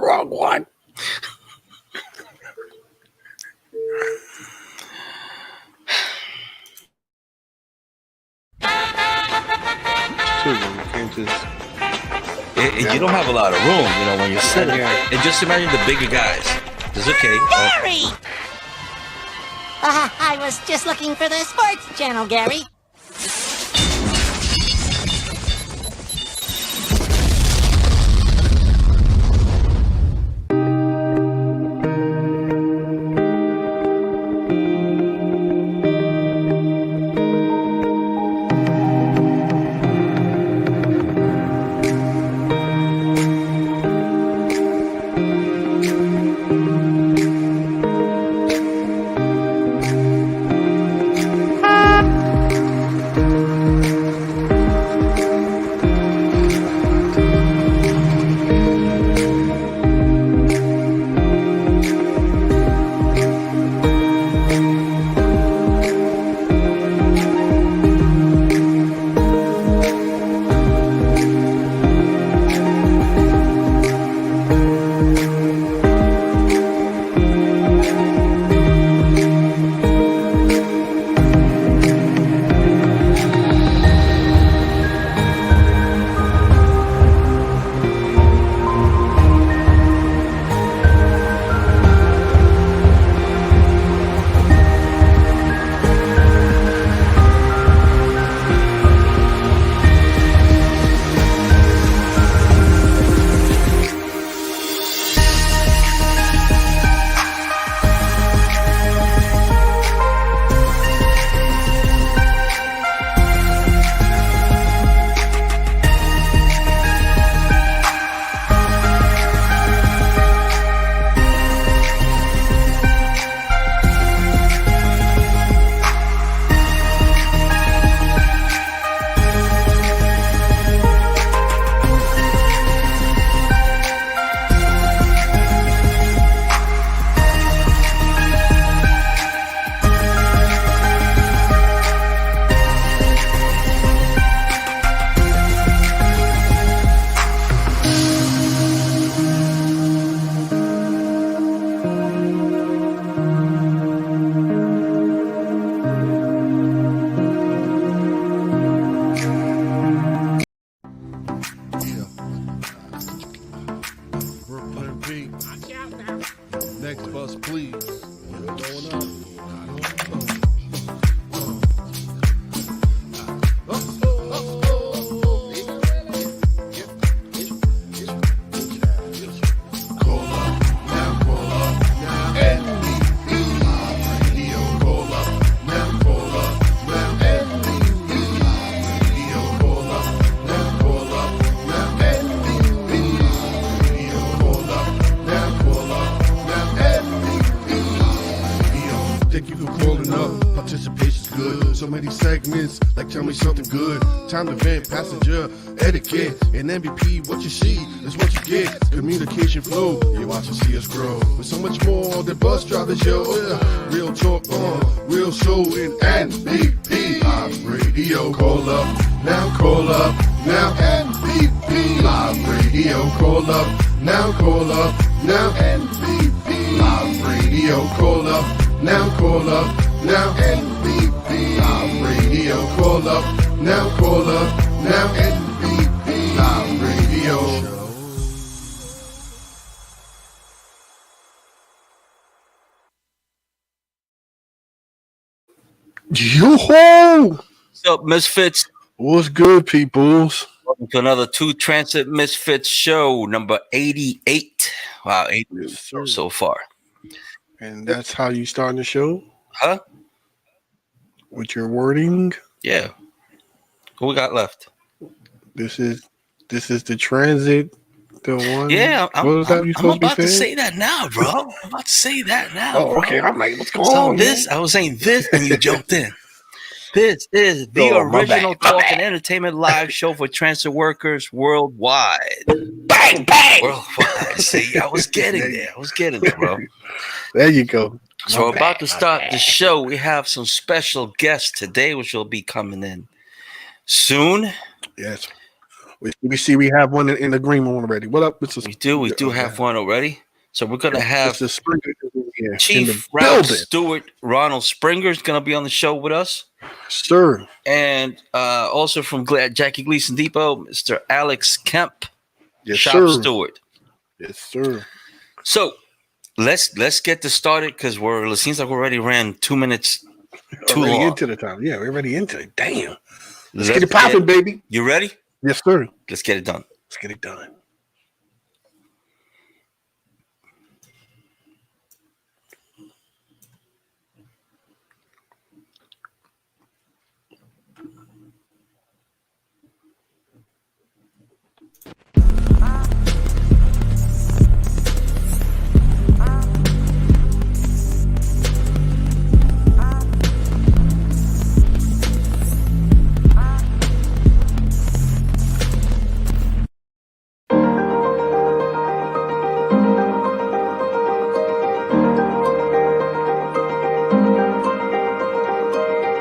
wrong one. You can't just. You don't have a lot of room, when you're sitting. And just imagine the bigger guys. It's okay. Gary! I was just looking for the sports channel, Gary. Time to vent, passenger, etiquette, and MVP, what you see is what you get. Communication flow, you watch and see us grow. With so much more than bus drivers, yo. Real talk on, real show in MVP. Live radio, call up, now call up, now MVP. Live radio, call up, now call up, now MVP. Live radio, call up, now call up, now MVP. Live radio, call up. Now call up, now MVP, live radio. Yo-ho! What's up, Misfits? What's good, peoples? Welcome to another Two Transit Misfits show, number 88. Wow, 88 so far. And that's how you start the show? Huh? With your wording? Yeah. Who we got left? This is the transit, the one. Yeah, I'm about to say that now, bro. I'm about to say that now. Oh, okay. I'm like, what's going on? I was saying this, and you jumped in. This is the original talk and entertainment live show for transit workers worldwide. Bang, bang! Worldwide. See, I was getting there, bro. There you go. So we're about to start the show. We have some special guests today, which will be coming in soon. Yes. We see we have one in the green room already. What up? Mr. We do have one already. So we're gonna have Mr. Springer here in Chief the Ralph building. Steward-Ronald Springer is gonna be on the show with us. Sir. And also from Jackie Gleason Depot, Mr. Alex Kemp, Yes, shop sir. steward. Yes, sir. So let's get this started because it seems like we already ran 2 minutes too Already long. into the time. Yeah, we're already into it. Damn. Let's Let's get it popping, baby. You ready? Yes, sir. Let's get it done. Let's get it done.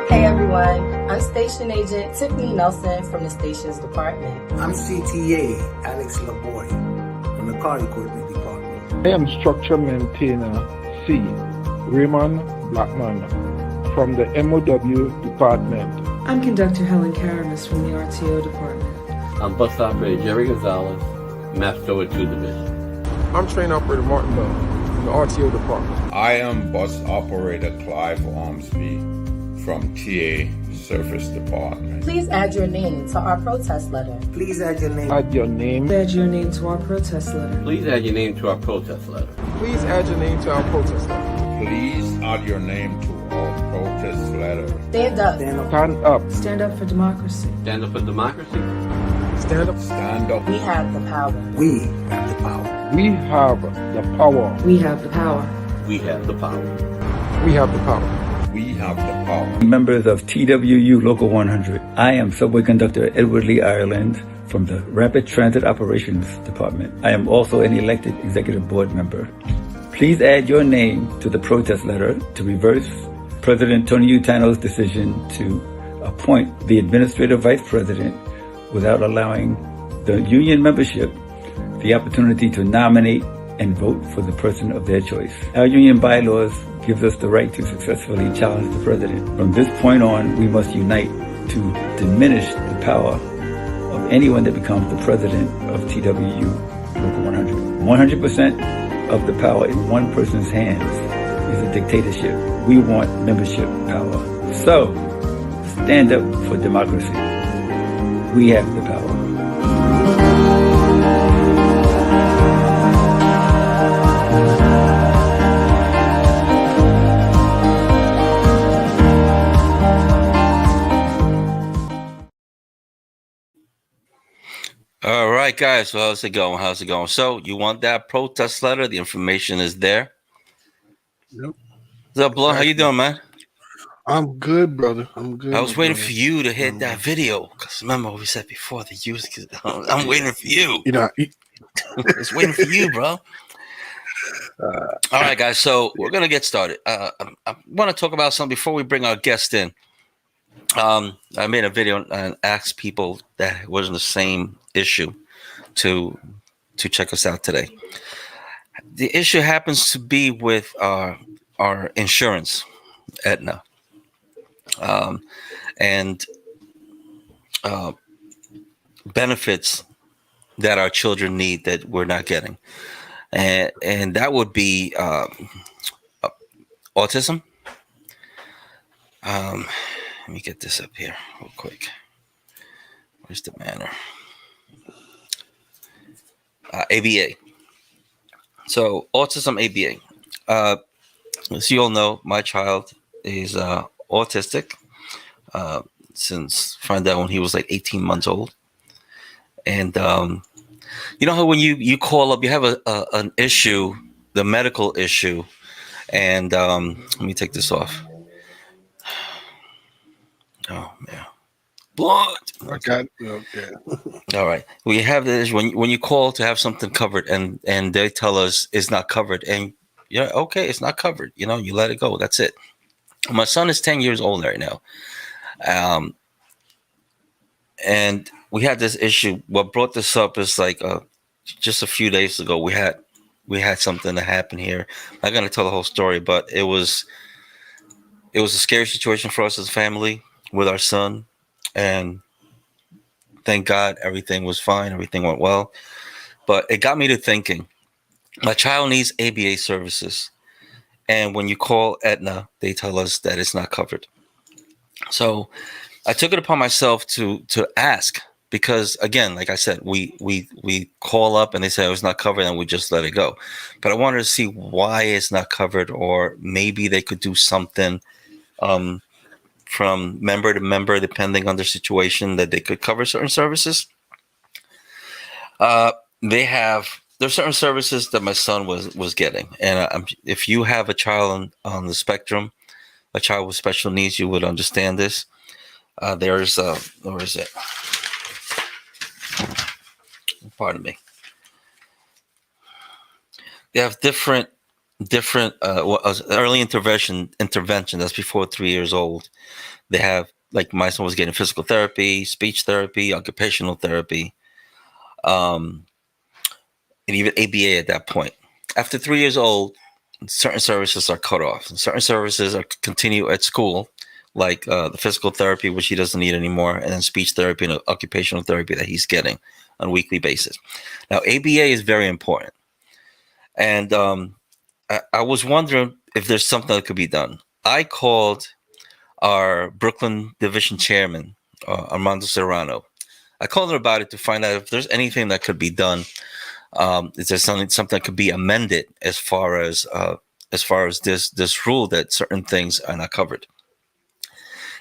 Hey everyone, I'm Station Agent Tiffany Nelson from the Stations Department. I'm CTA Alex LaBoy from the Car Equipment Department. I am Structure Maintainer C. Raymond Blackman from the MOW Department. I'm Conductor Helen Karamis from the RTO Department. I'm Bus Operator Jerry Gonzalez, Master Steward 2 Division. I'm Train Operator Martin Bell from the RTO Department. I am Bus Operator Clive Ormsby from TA Surface Department. Please add your name to our protest letter. Please add your name. Add your name. Add your name to our protest letter. Please add your name to our protest letter. Please add your name to our protest letter. Please add your name to our protest letter. Stand up. Stand up. Stand up. Stand up for democracy. Stand up for democracy. Stand up. Stand up. We have the power. We have the power. We have the power. We have the power. We have the power. We have the power. We have the power. Members of T.W.U. Local 100. I am Subway Conductor Edward Lee Ireland from the Rapid Transit Operations Department. I am also an elected executive board member. Please add your name to the protest letter to reverse President Tony Utano's decision to appoint the administrative vice president without allowing the union membership the opportunity to nominate and vote for the person of their choice. Our union bylaws gives us the right to successfully challenge the president. From this point on, we must unite to diminish the power of anyone that becomes the president of TWU Local 100. 100% of the power in one person's hands is a dictatorship. We want membership power. So, stand up for democracy. We have the power. All right, guys. So how's it going? How's it going? So you want that protest letter? The information is there. Yep. What's up, Blood? How you doing, man? I'm good, brother. I'm good. I was waiting for you to hit that video because remember what we said before the use. I'm waiting for you. You know, I was waiting for you, bro. All right, guys. So we're gonna get started. I want to talk about something before we bring our guest in. I made a video and asked people that was in the same issue to check us out today. The issue happens to be with our insurance, Aetna, and benefits that our children need that we're not getting, and that would be autism. Let me get this up here real quick. Where's the banner? ABA. So autism ABA. As you all know, my child is autistic since found out when he was like 18 months old. And you know how when you call up, you have an issue, the medical issue, and let me take this off. Oh man, blood. Okay. Okay. All right. We have this when you call to have something covered, and they tell us it's not covered, and yeah, okay, it's not covered. You know, you let it go. That's it. My son is 10 years old right now, and we had this issue. What brought this up is like just a few days ago we had something that happened here. I'm not gonna tell the whole story, but it was a scary situation for us as a family with our son, and thank God everything was fine, everything went well. But it got me to thinking, my child needs ABA services, and when you call Aetna, they tell us that it's not covered. So I took it upon myself to ask, because again, like I said, we call up and they say, oh, it's not covered, and we just let it go. But I wanted to see why it's not covered, or maybe they could do something from member to member, depending on their situation, that they could cover certain services. There's certain services that my son was getting, and if you have a child on the spectrum, a child with special needs, you would understand this. Where is it? Pardon me. They have different early intervention that's before 3 years old. They have, like, my son was getting physical therapy, speech therapy, occupational therapy, and even ABA at that point. After 3 years old, certain services are cut off. Certain services are continue at school, like the physical therapy, which he doesn't need anymore, and then speech therapy and occupational therapy that he's getting on a weekly basis. Now, ABA is very important. And I was wondering if there's something that could be done. I called our Brooklyn division chairman, Armando Serrano. I called him about it to find out if there's anything that could be done. Is there something that could be amended as far as this rule that certain things are not covered?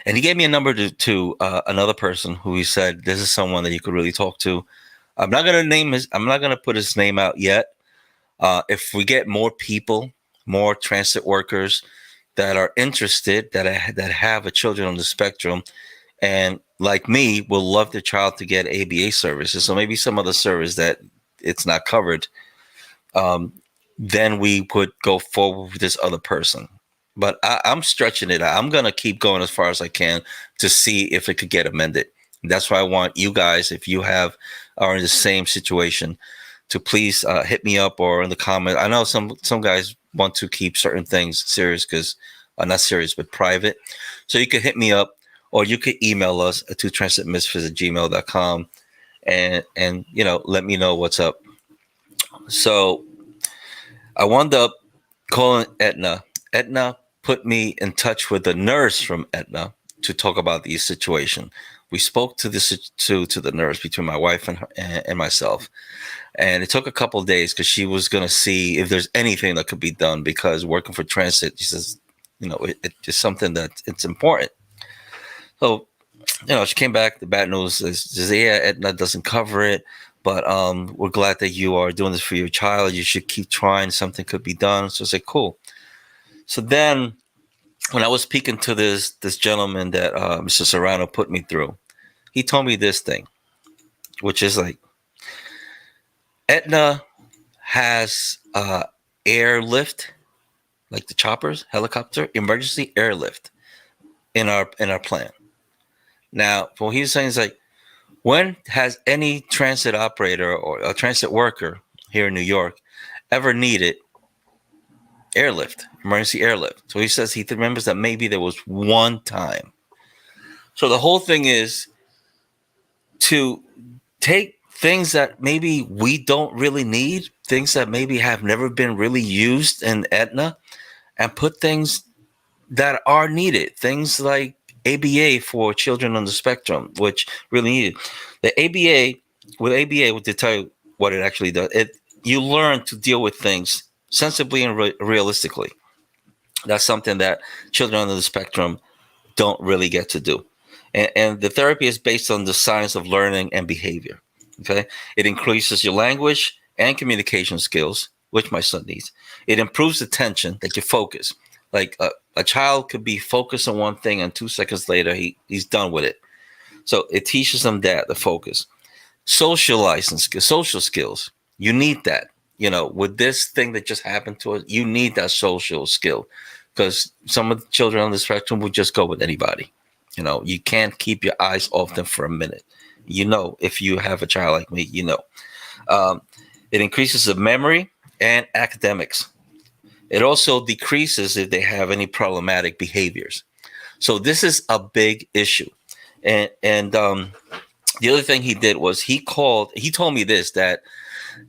And he gave me a number to another person who he said, this is someone that you could really talk to. I'm not going to put his name out yet. If we get more people, more transit workers that are interested, that have a children on the spectrum, and like me, will love their child to get ABA services, so maybe some other service that it's not covered, then we would go forward with this other person. But I'm stretching it out. I'm going to keep going as far as I can to see if it could get amended. That's why I want you guys, if you are in the same situation, to please hit me up or in the comment. I know some guys want to keep certain things serious, because not serious, but private. So you can hit me up, or you could email us at twotransitmisfits@gmail.com and let me know what's up. So I wound up calling Aetna. Aetna put me in touch with a nurse from Aetna to talk about the situation. We spoke to the nurse, between my wife and myself, and it took a couple of days, because she was going to see if there's anything that could be done, because working for transit, she says, it's something that it's important. So, she came back. The bad news is yeah, Aetna doesn't cover it, but we're glad that you are doing this for your child. You should keep trying. Something could be done. So I said, cool. So then, when I was speaking to this gentleman that Mr. Serrano put me through, he told me this thing, which is like, Aetna has airlift, like the choppers, helicopter, emergency airlift in our plan. Now, what he's saying is like, when has any transit operator or a transit worker here in New York ever needed airlift, emergency airlift? So he says he remembers that maybe there was one time. So the whole thing is to take things that maybe we don't really need, things that maybe have never been really used in Aetna, and put things that are needed, things like ABA for children on the spectrum, which really needed. The ABA, to tell you what it actually does, you learn to deal with things sensibly and realistically. That's something that children on the spectrum don't really get to do. And the therapy is based on the science of learning and behavior. Okay, it increases your language and communication skills, which my son needs. It improves attention, like your focus. Like a child could be focused on one thing, and 2 seconds later he's done with it. So it teaches them that, the focus. Socializing skills, social skills. You need that. With this thing that just happened to us, you need that social skill, because some of the children on the spectrum would just go with anybody. You know, you can't keep your eyes off them for a minute. You know, if you have a child like me, you know. It increases the memory and academics. It also decreases if they have any problematic behaviors. So this is a big issue. And the other thing he did was he told me this, that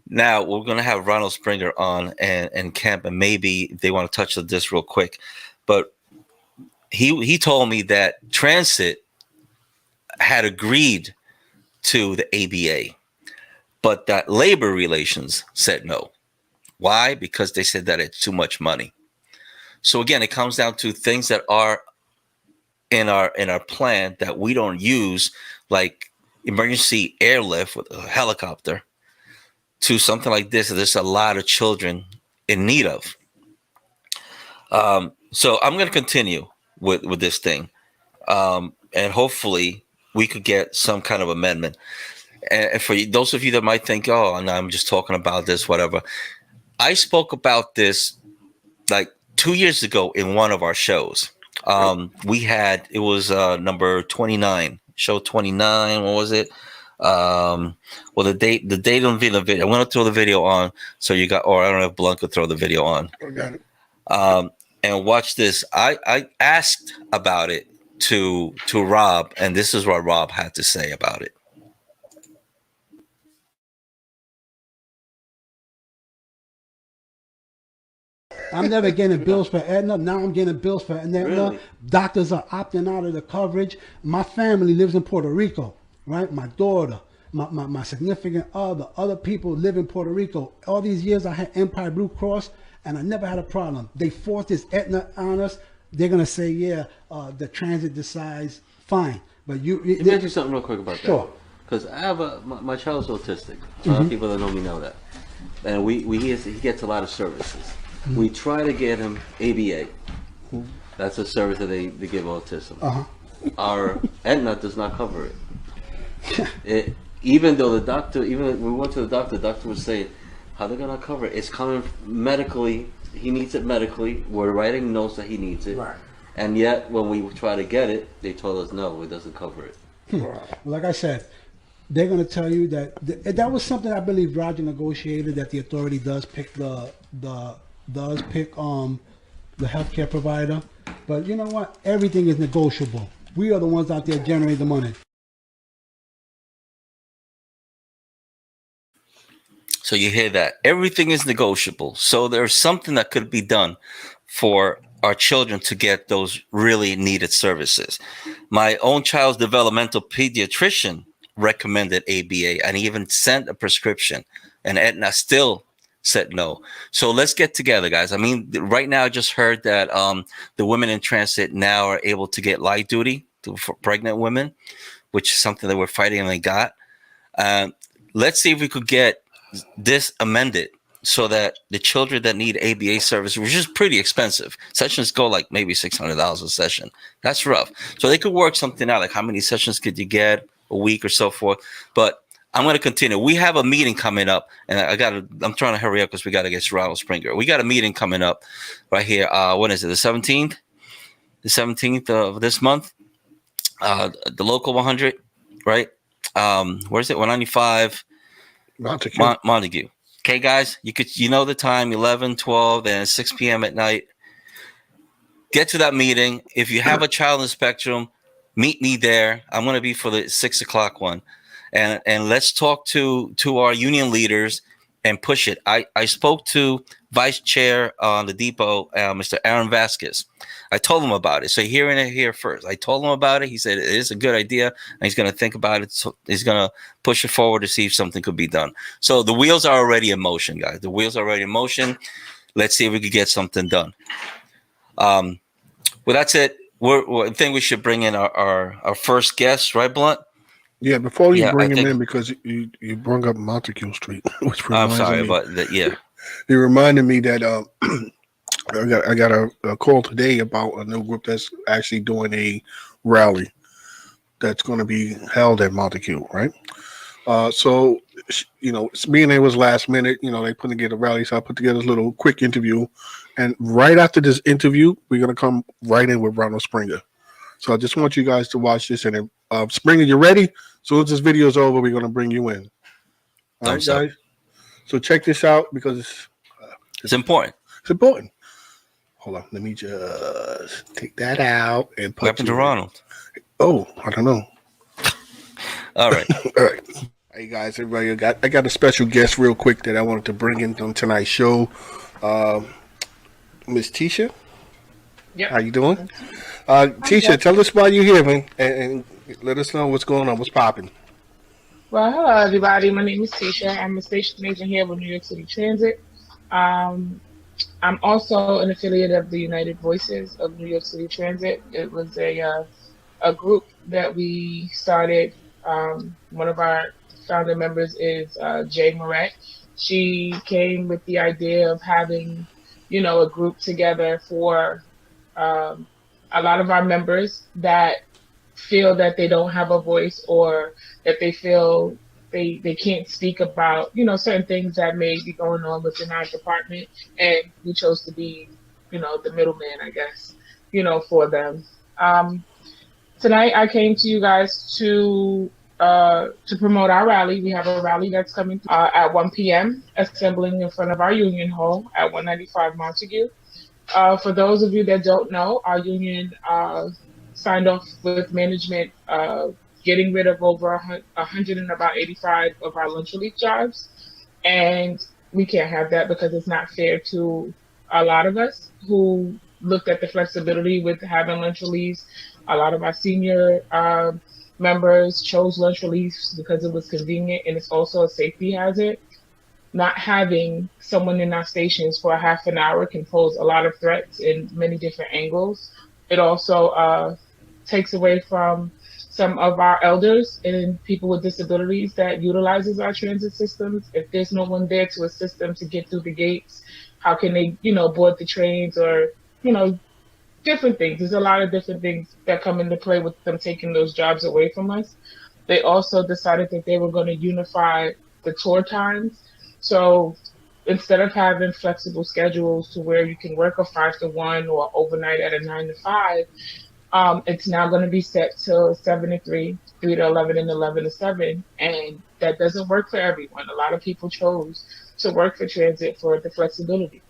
now we're going to have Ronald Springer on and Kemp, and maybe they want to touch on this real quick. But he told me that Transit had agreed to the ABA, but that labor relations said no. Why? Because they said that it's too much money. So again, it comes down to things that are in our plan that we don't use, like emergency airlift with a helicopter, to something like this that there's a lot of children in need of. So I'm going to continue with this thing, and hopefully we could get some kind of amendment. And for those of you that might think, oh, no, I'm just talking about this, whatever. I spoke about this like 2 years ago in one of our shows. It was number 29, show 29. What was it? Well, the date on the video. I'm going to throw the video on. So you got, or I don't know if Blunt could throw the video on. I got it. And watch this. I asked about it to Rob, and this is what Rob had to say about it. I'm never getting bills for Aetna. Now I'm getting bills for Aetna. Really? Doctors are opting out of the coverage. My family lives in Puerto Rico, right? My daughter, my significant other people live in Puerto Rico. All these years I had Empire Blue Cross, and I never had a problem. They forced this Aetna on us. They're going to say, yeah, the transit decides, fine. But Let me ask you something real quick about that. Sure. Because I have my child's autistic. A lot of people that know me know that. And he gets a lot of services. We try to get him ABA. That's a service that they give autism. Our Aetna does not cover it. Even though the doctor, even when we went to the doctor was saying, how they're going to cover it? It's coming medically. He needs it medically. We're writing notes that he needs it. Right. And yet, when we try to get it, they told us, no, it doesn't cover it. Like I said, they're going to tell you that that was something I believe Roger negotiated, that the authority does pick the healthcare provider. But you know what? Everything is negotiable. We are the ones out there generating the money. So you hear that. Everything is negotiable. So there's something that could be done for our children to get those really needed services. My own child's developmental pediatrician recommended ABA and even sent a prescription, and Aetna still said no. So let's get together, guys. I mean, right now I just heard that the women in transit now are able to get light duty for pregnant women, which is something that we're fighting and they got. Let's see if we could get this amended so that the children that need ABA service, which is pretty expensive, sessions go like maybe $600 a session. That's rough. So they could work something out, like how many sessions could you get a week or so forth. But I'm going to continue. We have a meeting coming up, and I'm trying to hurry up because we got to get to Ronald Springer. We got a meeting coming up right here. When is it? The 17th? The 17th of this month. The local 100, right? Where's it? 195 Montague. Okay, guys, you know the time, 11, 12, and 6 p.m. at night. Get to that meeting. If you have a child in the spectrum, meet me there. I'm going to be for the 6 o'clock one. And let's talk to our union leaders and push it. I spoke to Vice Chair on the depot, Mr. Aaron Vasquez. I told him about it. So you're hearing it here first. I told him about it. He said it is a good idea, and he's going to think about it. So he's going to push it forward to see if something could be done. So the wheels are already in motion, guys. The wheels are already in motion. Let's see if we could get something done. Well, that's it. I think we should bring in our first guest, right, Blunt? Yeah, before you bring him in, because you brought up Montague Street, which reminds me. I'm sorry, but yeah. It reminded me that I got a call today about a new group that's actually doing a rally that's going to be held at Montague, right? So, being it was last minute, they put together a rally, so I put together this little quick interview. And right after this interview, we're going to come right in with Ronald Springer. So I just want you guys to watch this. And Springer, you ready? As soon as this video is over, we're going to bring you in. All right, guys? So check this out because it's important. It's important. Hold on. Let me just take that out and put what happened to Ronald? Oh, I don't know. All right. All right. Hey, guys, everybody. I got a special guest real quick that I wanted to bring in on tonight's show. Miss Tisha. Yep. How you doing? Tisha, tell us why you're here, man, and let us know what's going on, what's popping. Well, hello, everybody. My name is Tisha. I'm a station agent here with New York City Transit. I'm also an affiliate of the United Voices of New York City Transit. It was a group that we started. One of our founder members is Jay Moret. She came with the idea of having, a group together for a lot of our members that feel that they don't have a voice or that they feel they can't speak about, certain things that may be going on within our department. And we chose to be, the middleman, I guess, for them. Tonight I came to you guys to promote our rally. We have a rally that's coming at 1 p.m., assembling in front of our union hall at 195 Montague. For those of you that don't know, our union signed off with management getting rid of over 185 of our lunch relief jobs. And we can't have that because it's not fair to a lot of us who looked at the flexibility with having lunch reliefs. A lot of our senior members chose lunch reliefs because it was convenient, and it's also a safety hazard. Not having someone in our stations for a half an hour can pose a lot of threats in many different angles. It also takes away from some of our elders and people with disabilities that utilizes our transit systems. If there's no one there to assist them to get through the gates, how can they, board the trains or, different things. There's a lot of different things that come into play with them taking those jobs away from us. They also decided that they were going to unify the tour times. So instead of having flexible schedules to where you can work a 5 to 1 or overnight at a 9 to 5, it's now going to be set till 7 to 3, 3 to 11, and 11 to 7. And that doesn't work for everyone. A lot of people chose to work for transit for the flexibility.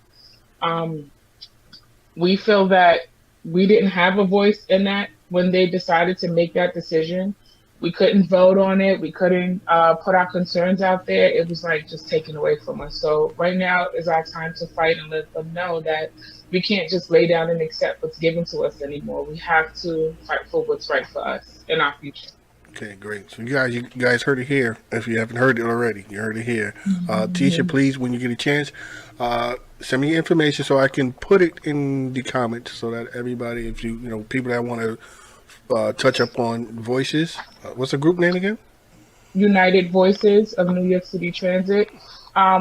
We feel that we didn't have a voice in that when they decided to make that decision. We couldn't vote on it. We couldn't put our concerns out there. It was like just taken away from us. So right now is our time to fight and let them know that we can't just lay down and accept what's given to us anymore. We have to fight for what's right for us in our future. Okay, great. So you guys heard it here. If you haven't heard it already, you heard it here. Tisha, please, when you get a chance, send me your information so I can put it in the comments so that everybody, if people that want to touch up on voices. What's the group name again? United Voices of New York City Transit.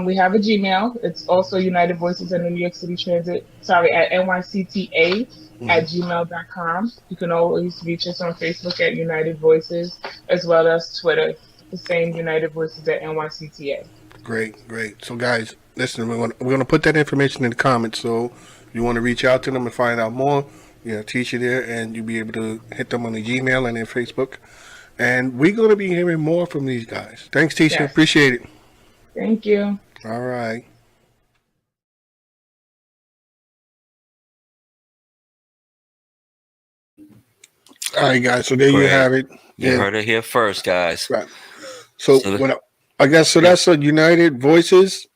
We have a Gmail. It's also United Voices of New York City Transit. Sorry, at nycta at gmail.com. You can always reach us on Facebook at United Voices, as well as Twitter, the same United Voices at NYCTA. Great. So guys, listen, we're going to put that information in the comments. So if you want to reach out to them and find out more, teach you there, and you'll be able to hit them on the Gmail and their Facebook. And we're going to be hearing more from these guys. Thanks, Tisha. Yes. Appreciate it. Thank you. All right. All right, guys. So there you have it. You heard it here first, guys. Right. So I guess that's a United Voices.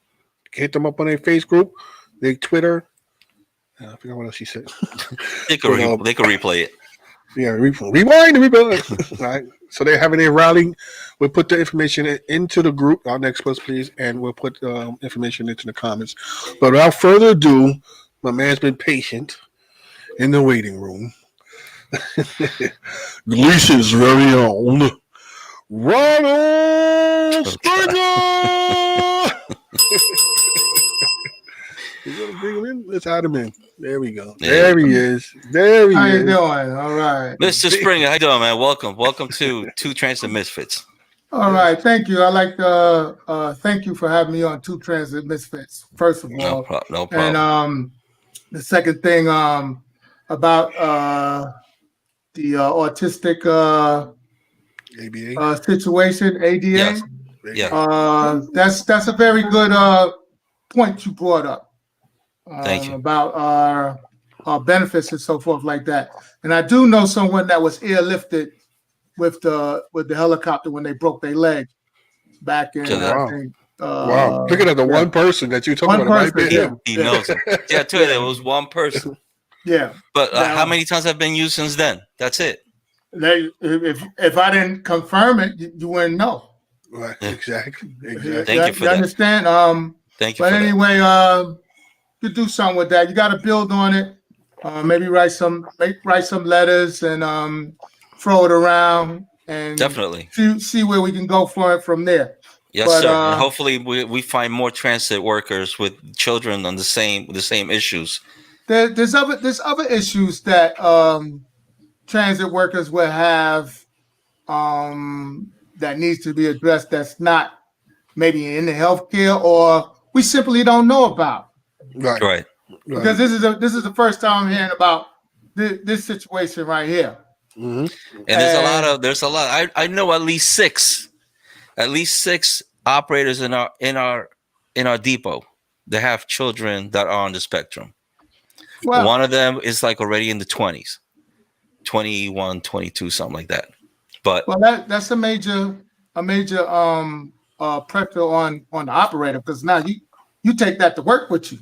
Hit them up on their Facebook group, their Twitter. I forgot what else she said. They could replay it. Yeah, rewind. All right. So they're having a rally. We'll put the information into the group. Our next post, please, and we'll put information into the comments. But without further ado, my man's been patient in the waiting room. Gleason's very own Ronald Springer. You gonna bring him in? Let's add him in. There we go. There he is. How you doing? All right. Mr. Springer, how you doing, man? Welcome to Two Transit Misfits. All right. Thank you. I like to thank you for having me on Two Transit Misfits, first of all. No problem. And the second thing about autistic ABA situation, ADA. Yes. Yeah. That's a very good point you brought up. Thank you. About our benefits and so forth like that. And I do know someone that was airlifted with the helicopter when they broke their leg back in. Wow. I think, wow. Looking at the one person that you're talking about, it might be him. He knows him. Yeah, too. It was one person. Yeah. But how many times have been used since then? That's it. If I didn't confirm it, you wouldn't know. Right. Exactly. Thank you for you that. understand? Thank you. But for anyway, you do something with that. You got to build on it. Maybe write some letters and throw it around and definitely see where we can go for it from there. Yes, sir. And hopefully we find more transit workers with children on the same issues. There's other issues that transit workers will have that needs to be addressed. That's not maybe in the healthcare or we simply don't know about. Right. Because this is the first time I'm hearing about this situation right here. Mm-hmm. And there's a lot. I know at least six operators in our depot that have children that are on the spectrum. Well, one of them is like already in the 20s, 21, 22, something like that. But that's a major pressure on the operator because now you take that to work with you.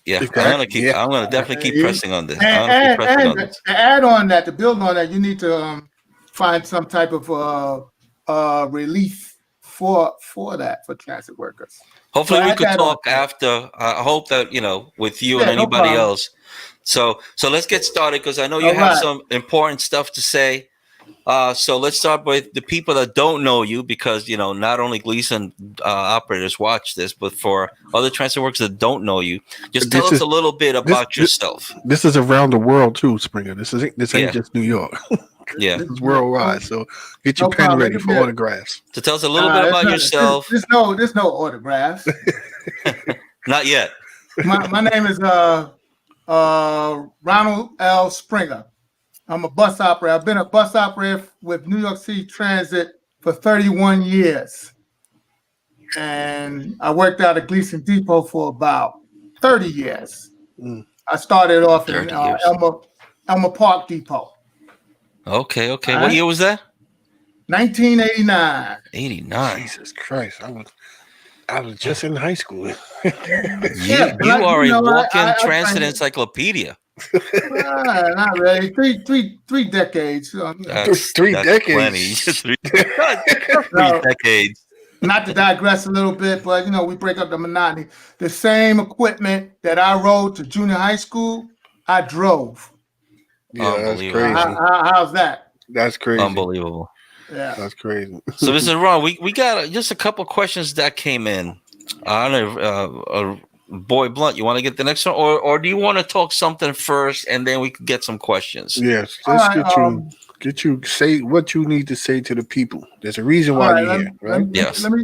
Yeah, exactly. I'm gonna definitely keep pressing on this. And to add on that, to build on that, you need to find some type of relief for transit workers. Hopefully, we could talk after. I hope that with you and anybody else. So let's get started because I know you have some important stuff to say. So let's start with the people that don't know you because, not only Gleason operators watch this, but for other transit workers that don't know you, just tell us a little bit about yourself. This is around the world too, Springer. This ain't just New York. Yeah. This is worldwide. So get your pen ready for autographs. So tell us a little bit about yourself. There's no autographs. Not yet. My name is Ronald L. Springer. I'm a bus operator. I've been a bus operator with New York City Transit for 31 years. And I worked out at Gleason Depot for about 30 years. I started off in Elmer Park Depot. Okay. What year was that? 1989. 89. Jesus Christ. I was just in high school. You are a walking transit encyclopedia. Not really. Three decades. Three decades. Three decades. Not to digress a little bit, but we break up the monotony. The same equipment that I rode to junior high school, I drove. Yeah, that's crazy. How's that? That's crazy. Unbelievable. Yeah, that's crazy. So, Mr. Ron, we got just a couple questions that came in. I don't know, Boy Blunt, you want to get the next one, or do you want to talk something first, and then we can get some questions? Yes, let's get you say what you need to say to the people. There's a reason why you're here, right? Yes. Let me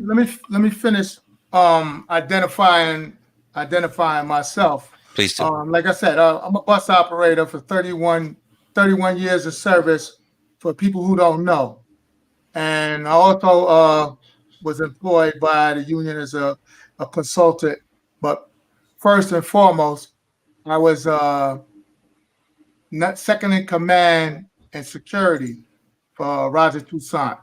finish identifying myself. Please do. Like I said, I'm a bus operator for 31 years of service for people who don't know. And I also was employed by the union as a consultant. But first and foremost, I was second in command and security for Roger Toussaint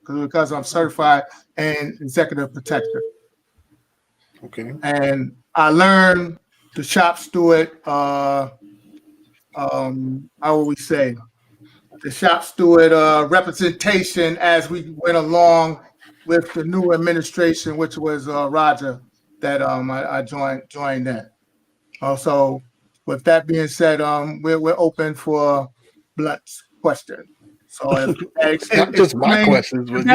because I'm certified in executive protection. Okay. And I learned the shop steward, how would we say, the shop steward representation as we went along with the new administration, which was Roger, that I joined in. Also, with that being said, we're open for Blunt's question. So it's not just my questions, but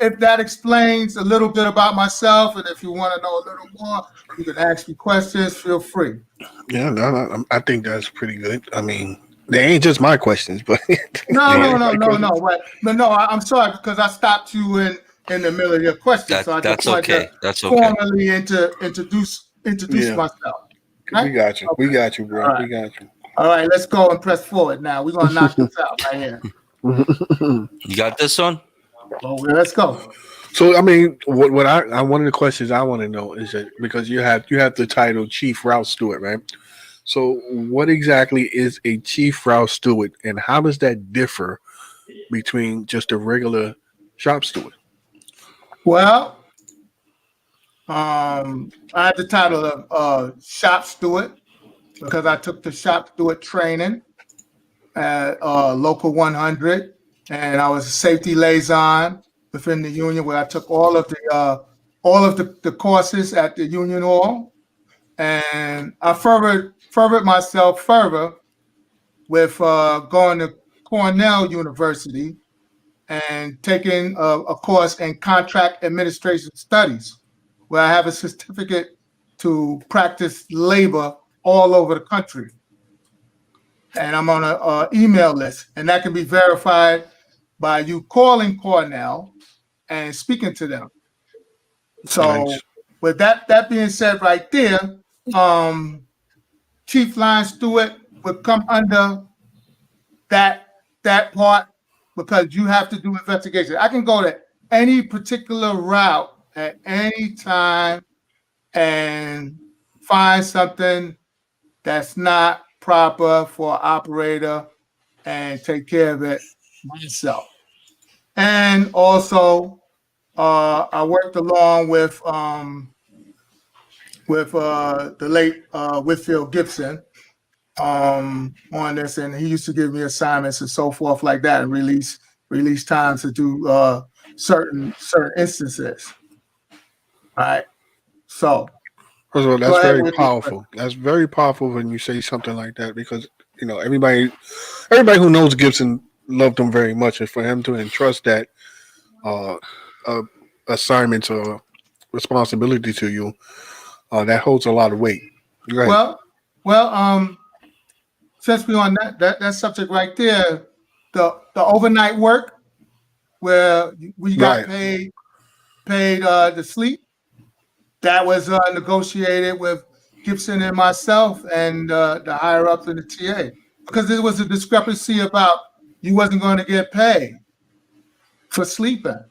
if that explains a little bit about myself, and if you want to know a little more, you can ask me questions. Feel free. Yeah, no, I think that's pretty good. I mean, they ain't just my questions, but no. I'm sorry because I stopped you in the middle of your question. So I just wanted to formally introduce myself. Right? We got you, bro. Right. We got you. All right, let's go and press forward now. We're gonna knock this out right here. You got this one? Well, let's go. So I mean, what I one of the questions I want to know is that because you have the title Chief Route Steward, right? So what exactly is a Chief Route Steward, and how does that differ between just a regular shop steward? Well, I had the title of shop steward because I took the shop steward training at Local 100, and I was a safety liaison within the union where I took all of the courses at the union hall, and I furthered myself further with going to Cornell University and taking a course in contract administration studies, where I have a certificate to practice labor all over the country. And I'm on an email list, and that can be verified by you calling Cornell and speaking to them. So Nice. with that being said right there, Chief Line Steward would come under that part because you have to do investigation. I can go to any particular route at any time and find something that's not proper for an operator and take care of it myself. And also, I worked along with the late Whitfield Gibson on this, and he used to give me assignments and so forth like that, and release times to do certain instances. All right. So First of all, that's very powerful. That's very powerful when you say something like that, because everybody who knows Gibson loved him very much, and for him to entrust that assignment or responsibility to you, that holds a lot of weight. Right. Well, since we're on that subject right there, the overnight work where we got paid to sleep, that was negotiated with Gibson and myself and the higher ups in the TA, because there was a discrepancy about you wasn't going to get paid for sleeping.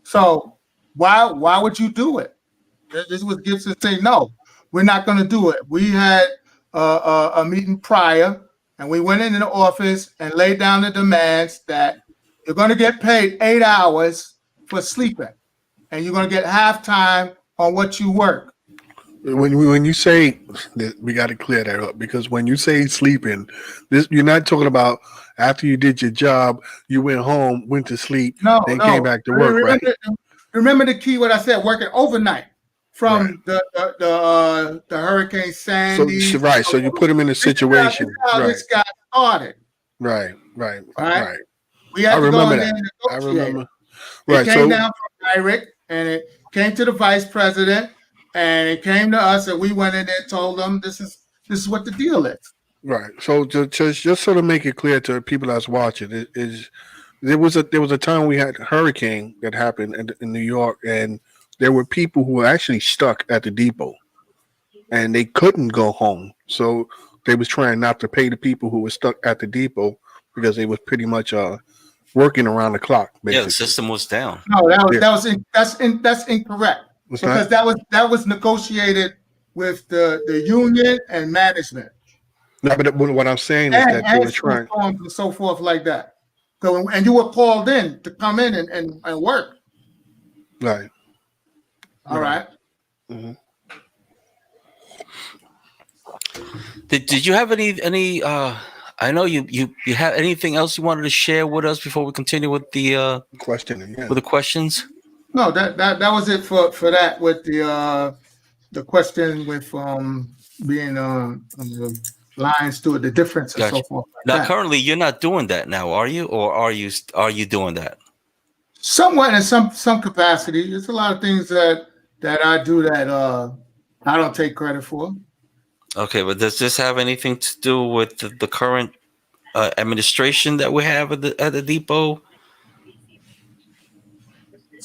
So why would you do it? This was Gibson saying, no, we're not going to do it. We had a meeting prior, and we went into the office and laid down the demands that you're going to get paid 8 hours for sleeping, and you're going to get halftime on what you work. When you say that, we got to clear that up, because when you say sleeping, you're not talking about after you did your job, you went home, went to sleep, then came back to work. Remember the key, what I said, working overnight from the Hurricane Sandy. So you put them in a situation. This is how this got started. Right. We had to go in there and negotiate. I remember. It came down from Eric, and it came to the vice president, and it came to us, and we went in there and told them this is what the deal is. Right. So just sort of make it clear to people that's watching, there was a time we had a hurricane that happened in New York, and there were people who were actually stuck at the depot, and they couldn't go home. So they was trying not to pay the people who were stuck at the depot because they was pretty much working around the clock. Basically. Yeah, the system was down. No, that's incorrect. Because that was negotiated with the union and management. No, but what I'm saying is that they were trying and so forth like that. So, and you were called in to come in and work. Right. All right. Mm-hmm. Did you have any? I know you have anything else you wanted to share with us before we continue with the questioning? Yeah. With the questions. No, that was it for that with the question with being line steward, the difference and so forth. Now, currently, you're not doing that now, are you? Or are you doing that? Somewhat in some capacity. There's a lot of things that I do that I don't take credit for. Okay, but does this have anything to do with the current administration that we have at the depot?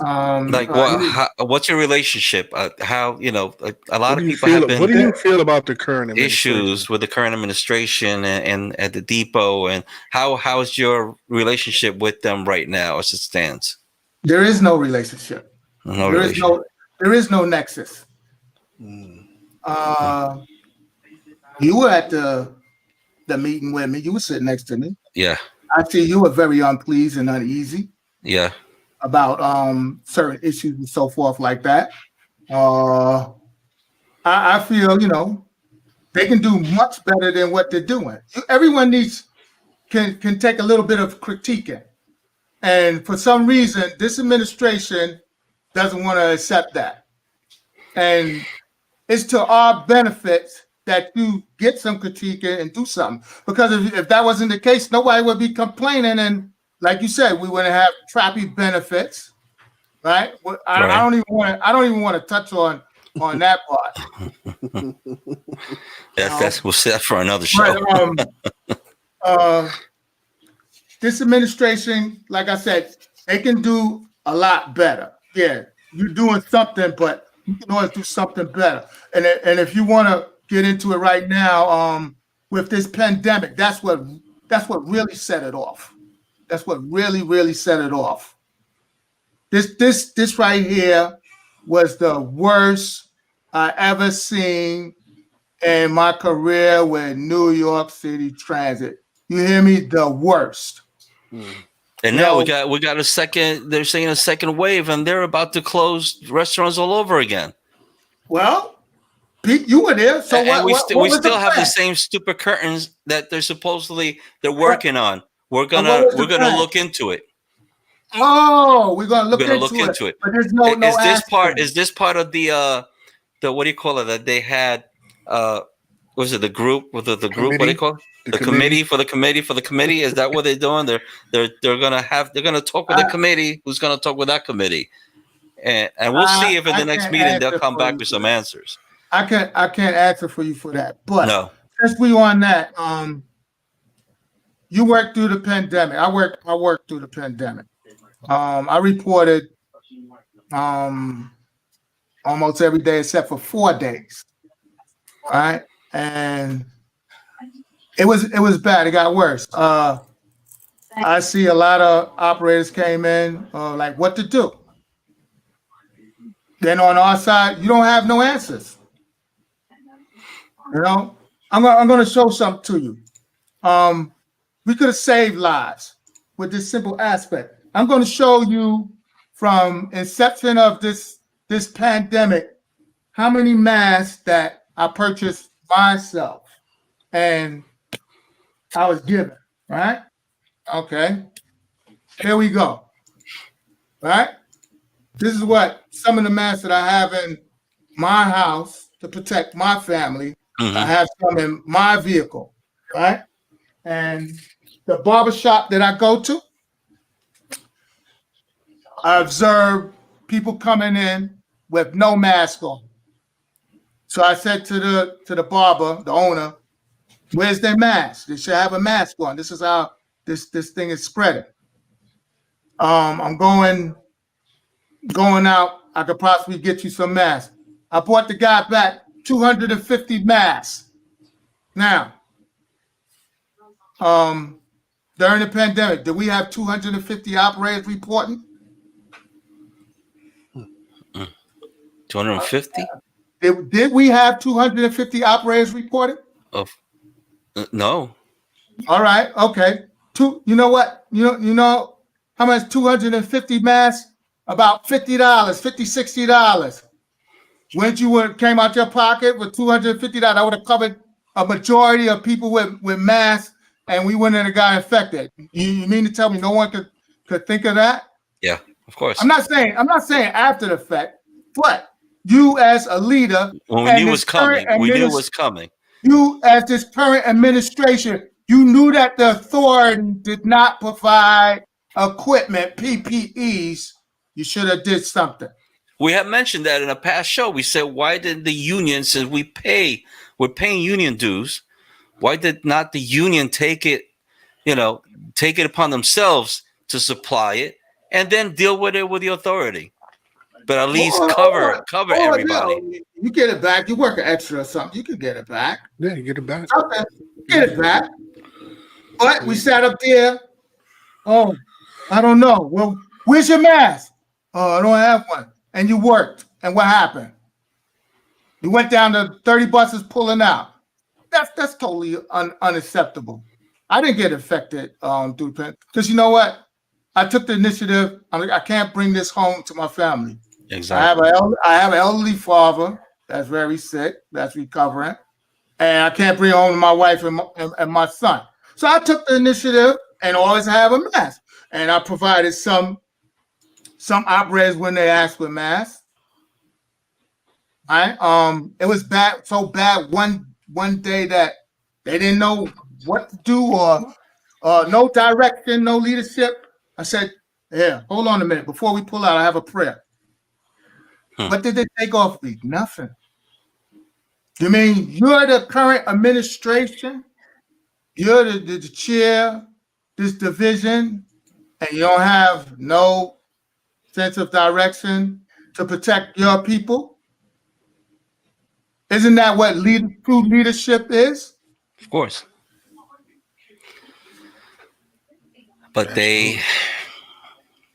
What's your relationship? How a lot of people have been. What do you feel about the current issues with the current administration and at the depot, and how's your relationship with them right now as it stands? There is no relationship. There is no nexus. You were at the meeting with me. You were sitting next to me. Yeah. I see you were very unpleased and uneasy. Yeah. About certain issues and so forth like that. I feel, they can do much better than what they're doing. Everyone can take a little bit of critiquing. And for some reason, this administration doesn't want to accept that. And it's to our benefit that you get some critiquing and do something. Because if that wasn't the case, nobody would be complaining. And like you said, we wouldn't have trappy benefits, right? I don't even want to touch on that part. We'll set that for another show. But, this administration, like I said, they can do a lot better. Yeah, you're doing something, but you can always do something better. And if you want to get into it right now, with this pandemic, that's what really set it off. That's what really set it off. This right here was the worst I ever seen in my career with New York City Transit. You hear me? The worst. And now we got a second. They're saying a second wave, and they're about to close restaurants all over again. Well, Pete, you were there, so we still have the same stupid curtains that they're working on. We're gonna look into it. Oh, we're gonna look into it. But there's no is this part of the what do you call it that they had? Was it the group with the group? Committee? What do you call it? The committee for the committee. Is that what they're doing? They're gonna talk with the committee. Who's gonna talk with that committee? And we'll see if in the next meeting they'll come back with some answers. I can't answer for you for that. But since we on that, you worked through the pandemic. I worked through the pandemic. I reported almost every day except for 4 days. All right, and it was bad. It got worse. I see a lot of operators came in like what to do. Then on our side, you don't have no answers. I'm going to show something to you. We could have saved lives with this simple aspect. I'm going to show you from inception of this pandemic how many masks that I purchased myself and I was given, right? Okay. Here we go. Right? This is what some of the masks that I have in my house to protect my family. Mm-hmm. I have some in my vehicle, right? And the barbershop that I go to, I observe people coming in with no mask on. So I said to the barber, the owner, where's their mask? They should have a mask on. This is how this thing is spreading. I'm going out. I could possibly get you some masks. I bought the guy back 250 masks. Now, during the pandemic, did we have 250 operators reporting? 250? Did we have 250 operators reported? No. All right. Okay. You know what? You know how much 250 masks? About $50, $50, $60. When you came out your pocket with $250, that would have covered a majority of people with masks, and we wouldn't have got infected. You mean to tell me no one could think of that? Yeah, of course. I'm not saying after the fact, but you as a leader, when we knew it was coming, You as this current administration, you knew that the authority did not provide equipment, PPEs. You should have did something. We have mentioned that in a past show. We said, why did the union, since we're paying union dues, why did not the union take it upon themselves to supply it and then deal with it with the authority. But at least Or- cover or, everybody. you get it back. You work an extra or something. You can get it back. Yeah, you get it back. Something. Get it back. But we sat up there. Oh, I don't know. Well, where's your mask? Oh, I don't have one. And you worked. And what happened? You went down to 30 buses pulling out. That's totally unacceptable. I didn't get affected through the because you know what? I took the initiative. I can't bring this home to my family. Exactly. I have an elderly father that's very sick, that's recovering, and I can't bring home my wife and my son. So I took the initiative and always have a mask. And I provided some operators when they asked for masks. Right? It was bad, so bad one day that they didn't know what to do or no direction, no leadership. I said, "Yeah, hold on a minute. Before we pull out, I have a prayer." What did they take off me? Nothing. You mean you're the current administration? You're the chair, this division, and you don't have no sense of direction to protect your people? Isn't that what true leadership is? Of course. But they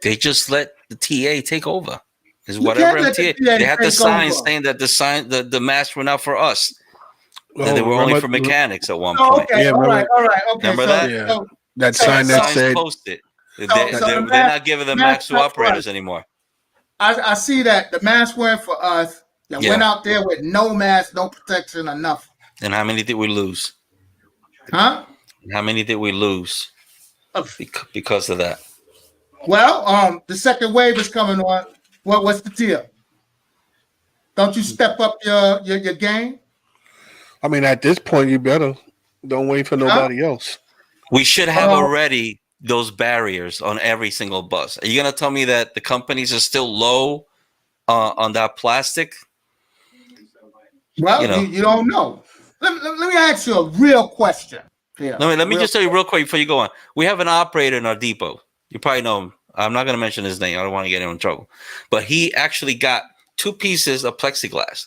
just let the TA take over. Is whatever MTA. They had the sign saying that the masks were not for us. That they were only for mechanics at one point. Okay, all right. Okay, remember that? Yeah. That sign that said posted. They're not giving the masks to operators anymore. I see that the masks weren't for us. They went out there with no mask, no protection, or nothing. And how many did we lose? Huh? How many did we lose because of that? Well, the second wave is coming on. What's the deal? Don't you step up your game? I mean, at this point, you better don't wait for nobody else. We should have already those barriers on every single bus. Are you gonna tell me that the companies are still low on that plastic? Well, you don't know. Let me ask you a real question. Yeah. Let me just tell you real quick before you go on. We have an operator in our depot. You probably know him. I'm not going to mention his name. I don't want to get him in trouble. But he actually got 2 pieces of plexiglass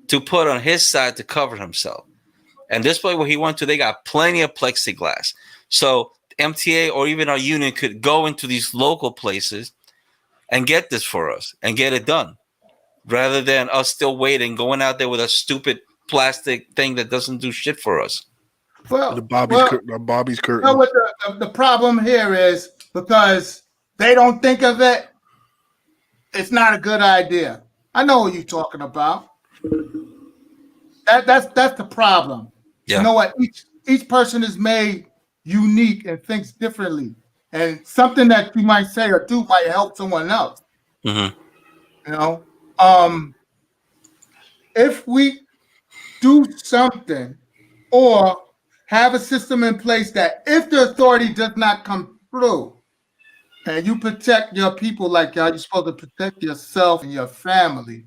to put on his side to cover himself. And this place where he went to, they got plenty of plexiglass. So MTA or even our union could go into these local places and get this for us and get it done, rather than us still waiting, going out there with a stupid plastic thing that doesn't do shit for us. Well, the Bobby's curtain. You know what the problem here is, because they don't think of it, it's not a good idea. I know what you're talking about. That's the problem. Yeah. You know what? Each person is made unique and thinks differently. And something that you might say or do might help someone else. Mm-hmm. You know? If we do something or have a system in place that if the authority does not come through and you protect your people like you're supposed to protect yourself and your family,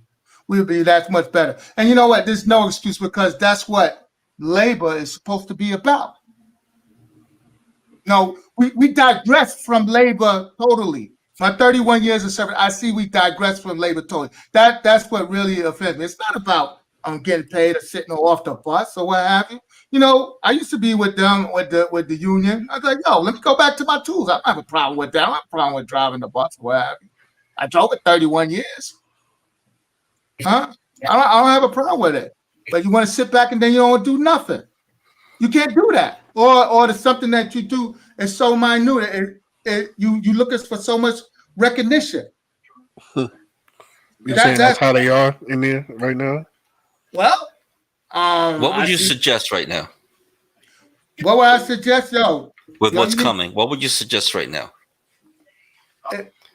we'll be that much better. And you know what? There's no excuse, because that's what labor is supposed to be about. No, we digress from labor totally. My 31 years of service, I see we digress from labor totally. That's what really offends me. It's not about getting paid or sitting off the bus or what have you. You know, I used to be with them with the union. I was like, yo, let me go back to my tools. I don't have a problem with that. I don't have a problem with driving the bus or what have you. I drove it 31 years. Huh? I don't have a problem with it. But you want to sit back and then you don't do nothing. You can't do that. Or there's something that you do is so minute. You looking for so much recognition. You're saying that's how they are in there right now? Well, what would you suggest right now? What would I suggest, with what's coming? What would you suggest right now?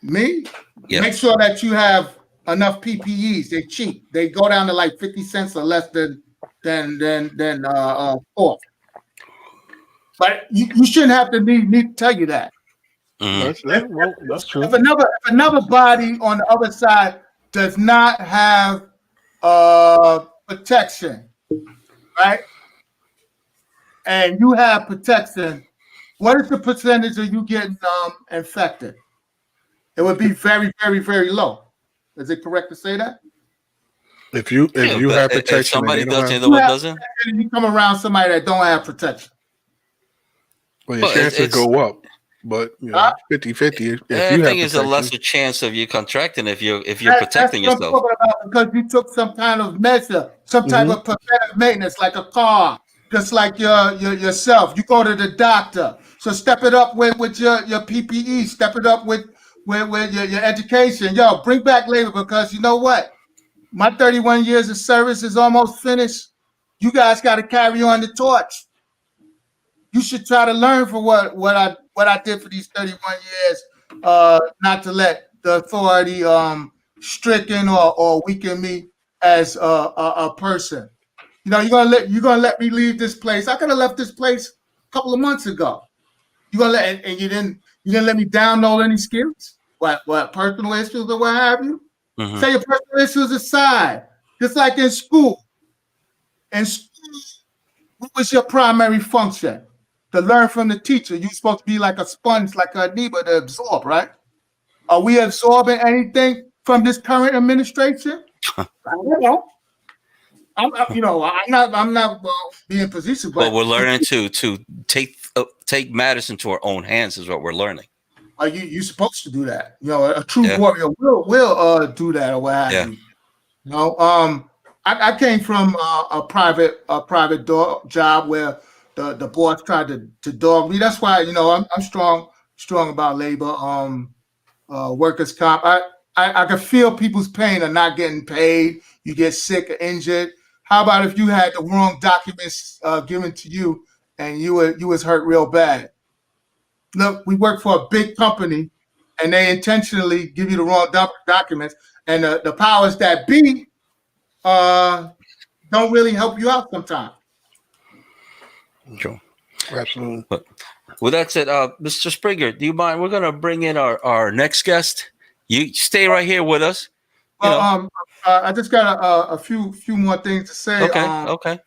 Me? Yeah. Make sure that you have enough PPEs. They're cheap. They go down to like 50 cents or less than 4. But you shouldn't have to need to tell you that. Mm-hmm. That's true. If another body on the other side does not have protection, right? And you have protection, what is the percentage of you getting infected? it would be very, very, very low. Is it correct to say that? If you have protection, if somebody and they don't doesn't, have, the one doesn't. You come around somebody that don't have protection. well, your chances go up. But 50-50. I think it's a lesser chance of you contracting if you're protecting that's yourself. What I'm talking about, because you took some kind of measure, some type of preventive maintenance, like a car, just like yourself. You go to the doctor, so step it up with your PPE, step it up with your education. Yo, bring back labor, because you know what? My 31 years of service is almost finished. You guys got to carry on the torch. You should try to learn from what I did for these 31 years, not to let the authority stricken or weaken me as a person. You know, you're gonna let me leave this place. I could have left this place a couple of months ago. You gonna let and you didn't let me download any skills, what personal issues or what have you. Say your personal issues aside, just like in school. In school, what was your primary function? To learn from the teacher. You're supposed to be like a sponge, like a amoeba, to absorb, right? Are we absorbing anything from this current administration? I don't know. I'm not being position, but we're learning to take matters into our own hands is what we're learning. You're supposed to do that. You know, a true warrior will do that or what have you. You know, I came from a private job where the boss tried to dog me. That's why, you know, I'm strong about labor, workers' comp. I can feel people's pain of not getting paid. You get sick or injured. How about if you had the wrong documents given to you and you was hurt real bad? Look, we work for a big company and they intentionally give you the wrong documents, and the powers that be don't really help you out sometimes. Sure. Absolutely. But with that said, Mr. Springer, do you mind? We're gonna bring in our next guest. You stay right here with us. Well, I just got a few more things to say. Okay.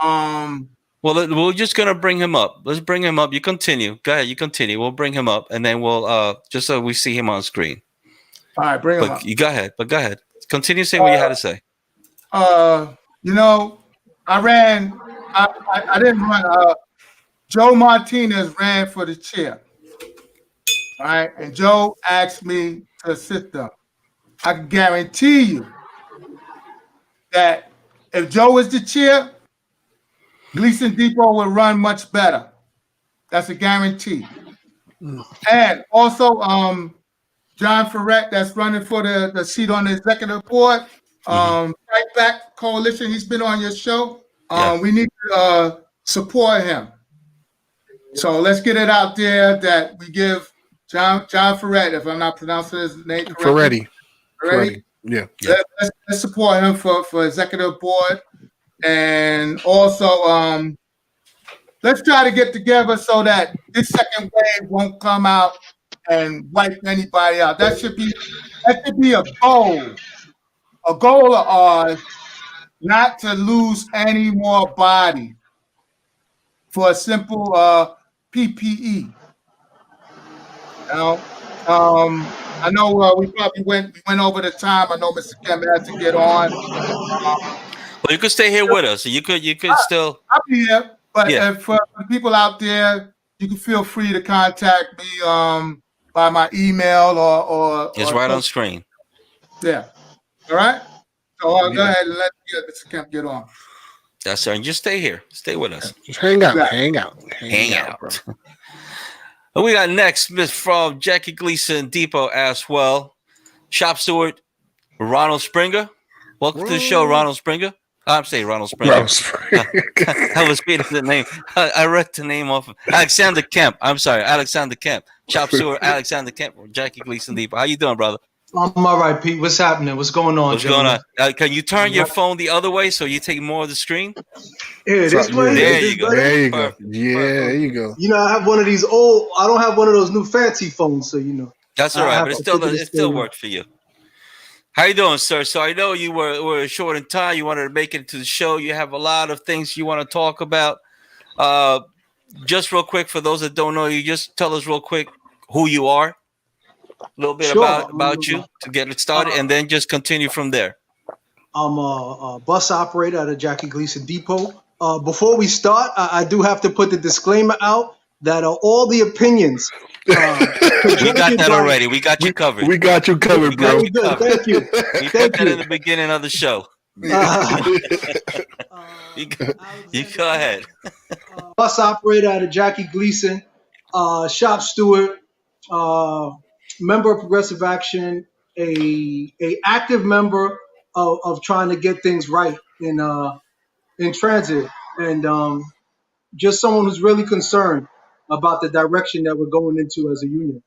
Well, we're just gonna bring him up. Let's bring him up. You continue. Go ahead. You continue. We'll bring him up, and then we'll just so we see him on screen. All right, bring him up. You go ahead. But go ahead. Continue saying what you had to say. You know, I didn't run. Joe Martinez ran for the chair. All right, and Joe asked me to assist him. I can guarantee you that if Joe was the chair, Gleason Depot would run much better. That's a guarantee. And also, John Ferret, that's running for the seat on the executive board, Fight Back Coalition. He's been on your show. We need to support him. So let's get it out there that we give John Ferret, if I'm not pronouncing his name correctly. Ferretti. Yeah. Let's support him for executive board. And also, let's try to get together so that this second wave won't come out and wipe anybody out. That should be a goal of ours, not to lose any more body for a simple PPE. You know, I know we probably went over the time. I know Mr. Kemp had to get on. Well, you could stay here with us. You could still. I'll be here, but for the people out there, you can feel free to contact me by my email or it's right on screen. Yeah. All right. So go ahead and let Mr. Kemp get on. That's right. And just stay here. Stay with us. Just hang out. Bro. And we got next Miss from Jackie Gleason Depot as well. Shop Steward Ronald Springer. Welcome to the show, Ronald Springer. I'm saying Ronald Springer. I was reading the name. I read the name off of Alexander Kemp. I'm sorry, Alexander Kemp. Shop Steward Alexander Kemp from Jackie Gleason Depot. How you doing, brother? I'm all right, Pete. What's happening? What's going on? What's going on? Can you turn your phone the other way so you take more of the screen? Yeah, this way. There you go. There you go. Perfect. Yeah, there you go. You know, I have one of these old. I don't have one of those new fancy phones, so you know. That's all right, but it still worked for you. How you doing, sir? So I know you were short in time. You wanted to make it to the show. You have a lot of things you want to talk about. Just real quick, for those that don't know you, just tell us real quick who you are. little bit Sure. about you to get it started, and then just continue from there. I'm a bus operator at a Jackie Gleason depot. Before we start, I do have to put the disclaimer out that all the opinions. We got that already. We got you covered. We got you covered, bro. Very good. Thank you. We put that in the beginning of the show. You go ahead. Bus operator at a Jackie Gleason, shop steward, member of Progressive Action, a active member of trying to get things right in transit, and just someone who's really concerned about the direction that we're going into as a union.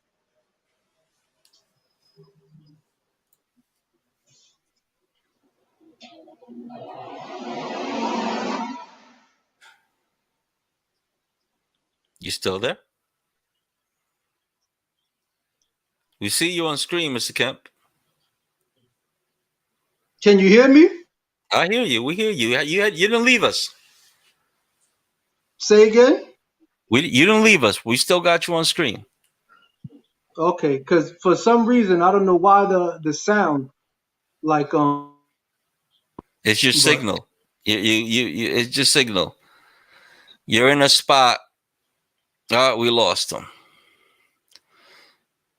You still there? We see you on screen, Mr. Kemp. Can you hear me? I hear you. We hear you. You didn't leave us. Say again? You didn't leave us. We still got you on screen. Okay, because for some reason I don't know why the sound like It's your signal. You it's your signal. You're in a spot. We lost him.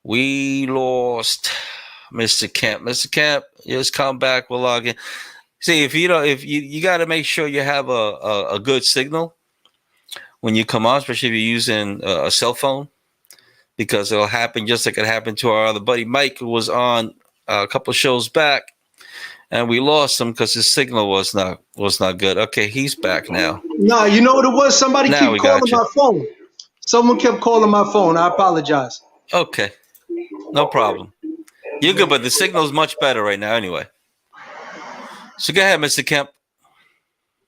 We lost Mr. Kemp. Mr. Kemp, just come back. We'll log in. See, if you got to make sure you have a good signal when you come on, especially if you're using a cell phone, because it'll happen just like it happened to our other buddy Mike, who was on a couple of shows back, and we lost him because his signal was not good. Okay, he's back now. No, you know what it was? Somebody Now kept calling my phone. Someone kept calling my phone. I apologize. Okay, no problem. You're good, but the signal's much better right now anyway. So go ahead, Mr. Kemp.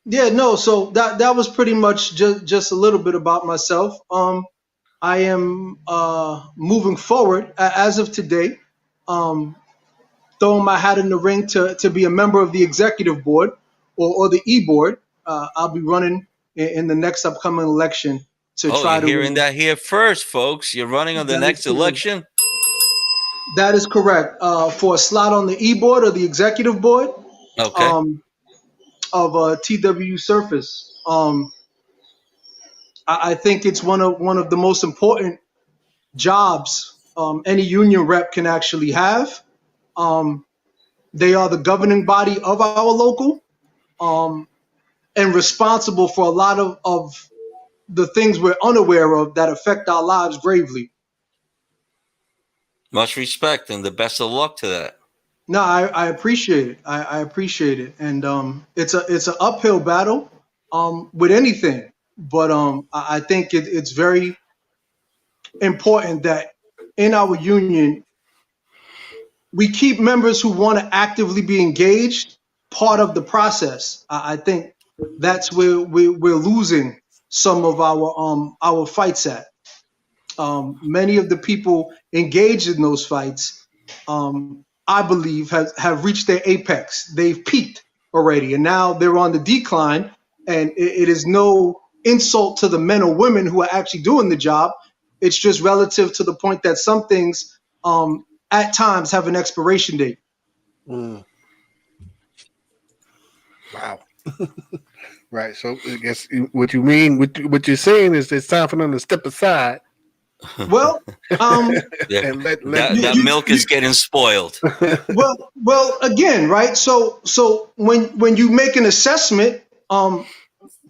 Yeah, no, so that was pretty much just a little bit about myself. I am moving forward as of today, throwing my hat in the ring to be a member of the executive board or the e-board. I'll be running in the next upcoming election to try to. You're hearing that here first, folks. You're running on the next election. That is correct. For a slot on the e-board or the executive board. Okay. Of T.W.U. Surface. I think it's one of the most important jobs any union rep can actually have. They are the governing body of our local, and responsible for a lot of the things we're unaware of that affect our lives gravely. Much respect and the best of luck to that. No, I appreciate it. I appreciate it, and it's an uphill battle with anything, but I think it's very important that in our union we keep members who want to actively be engaged part of the process. I think that's where we're losing some of our fights at. Many of the people engaged in those fights, I believe, have reached their apex. They've peaked already, and now they're on the decline. And it is no insult to the men or women who are actually doing the job. It's just relative to the point that some things at times have an expiration date. Wow. Right. So I guess what you mean, what you're saying is it's time for them to step aside. Well, yeah. And let that milk is getting spoiled. well, again, right? So when you make an assessment,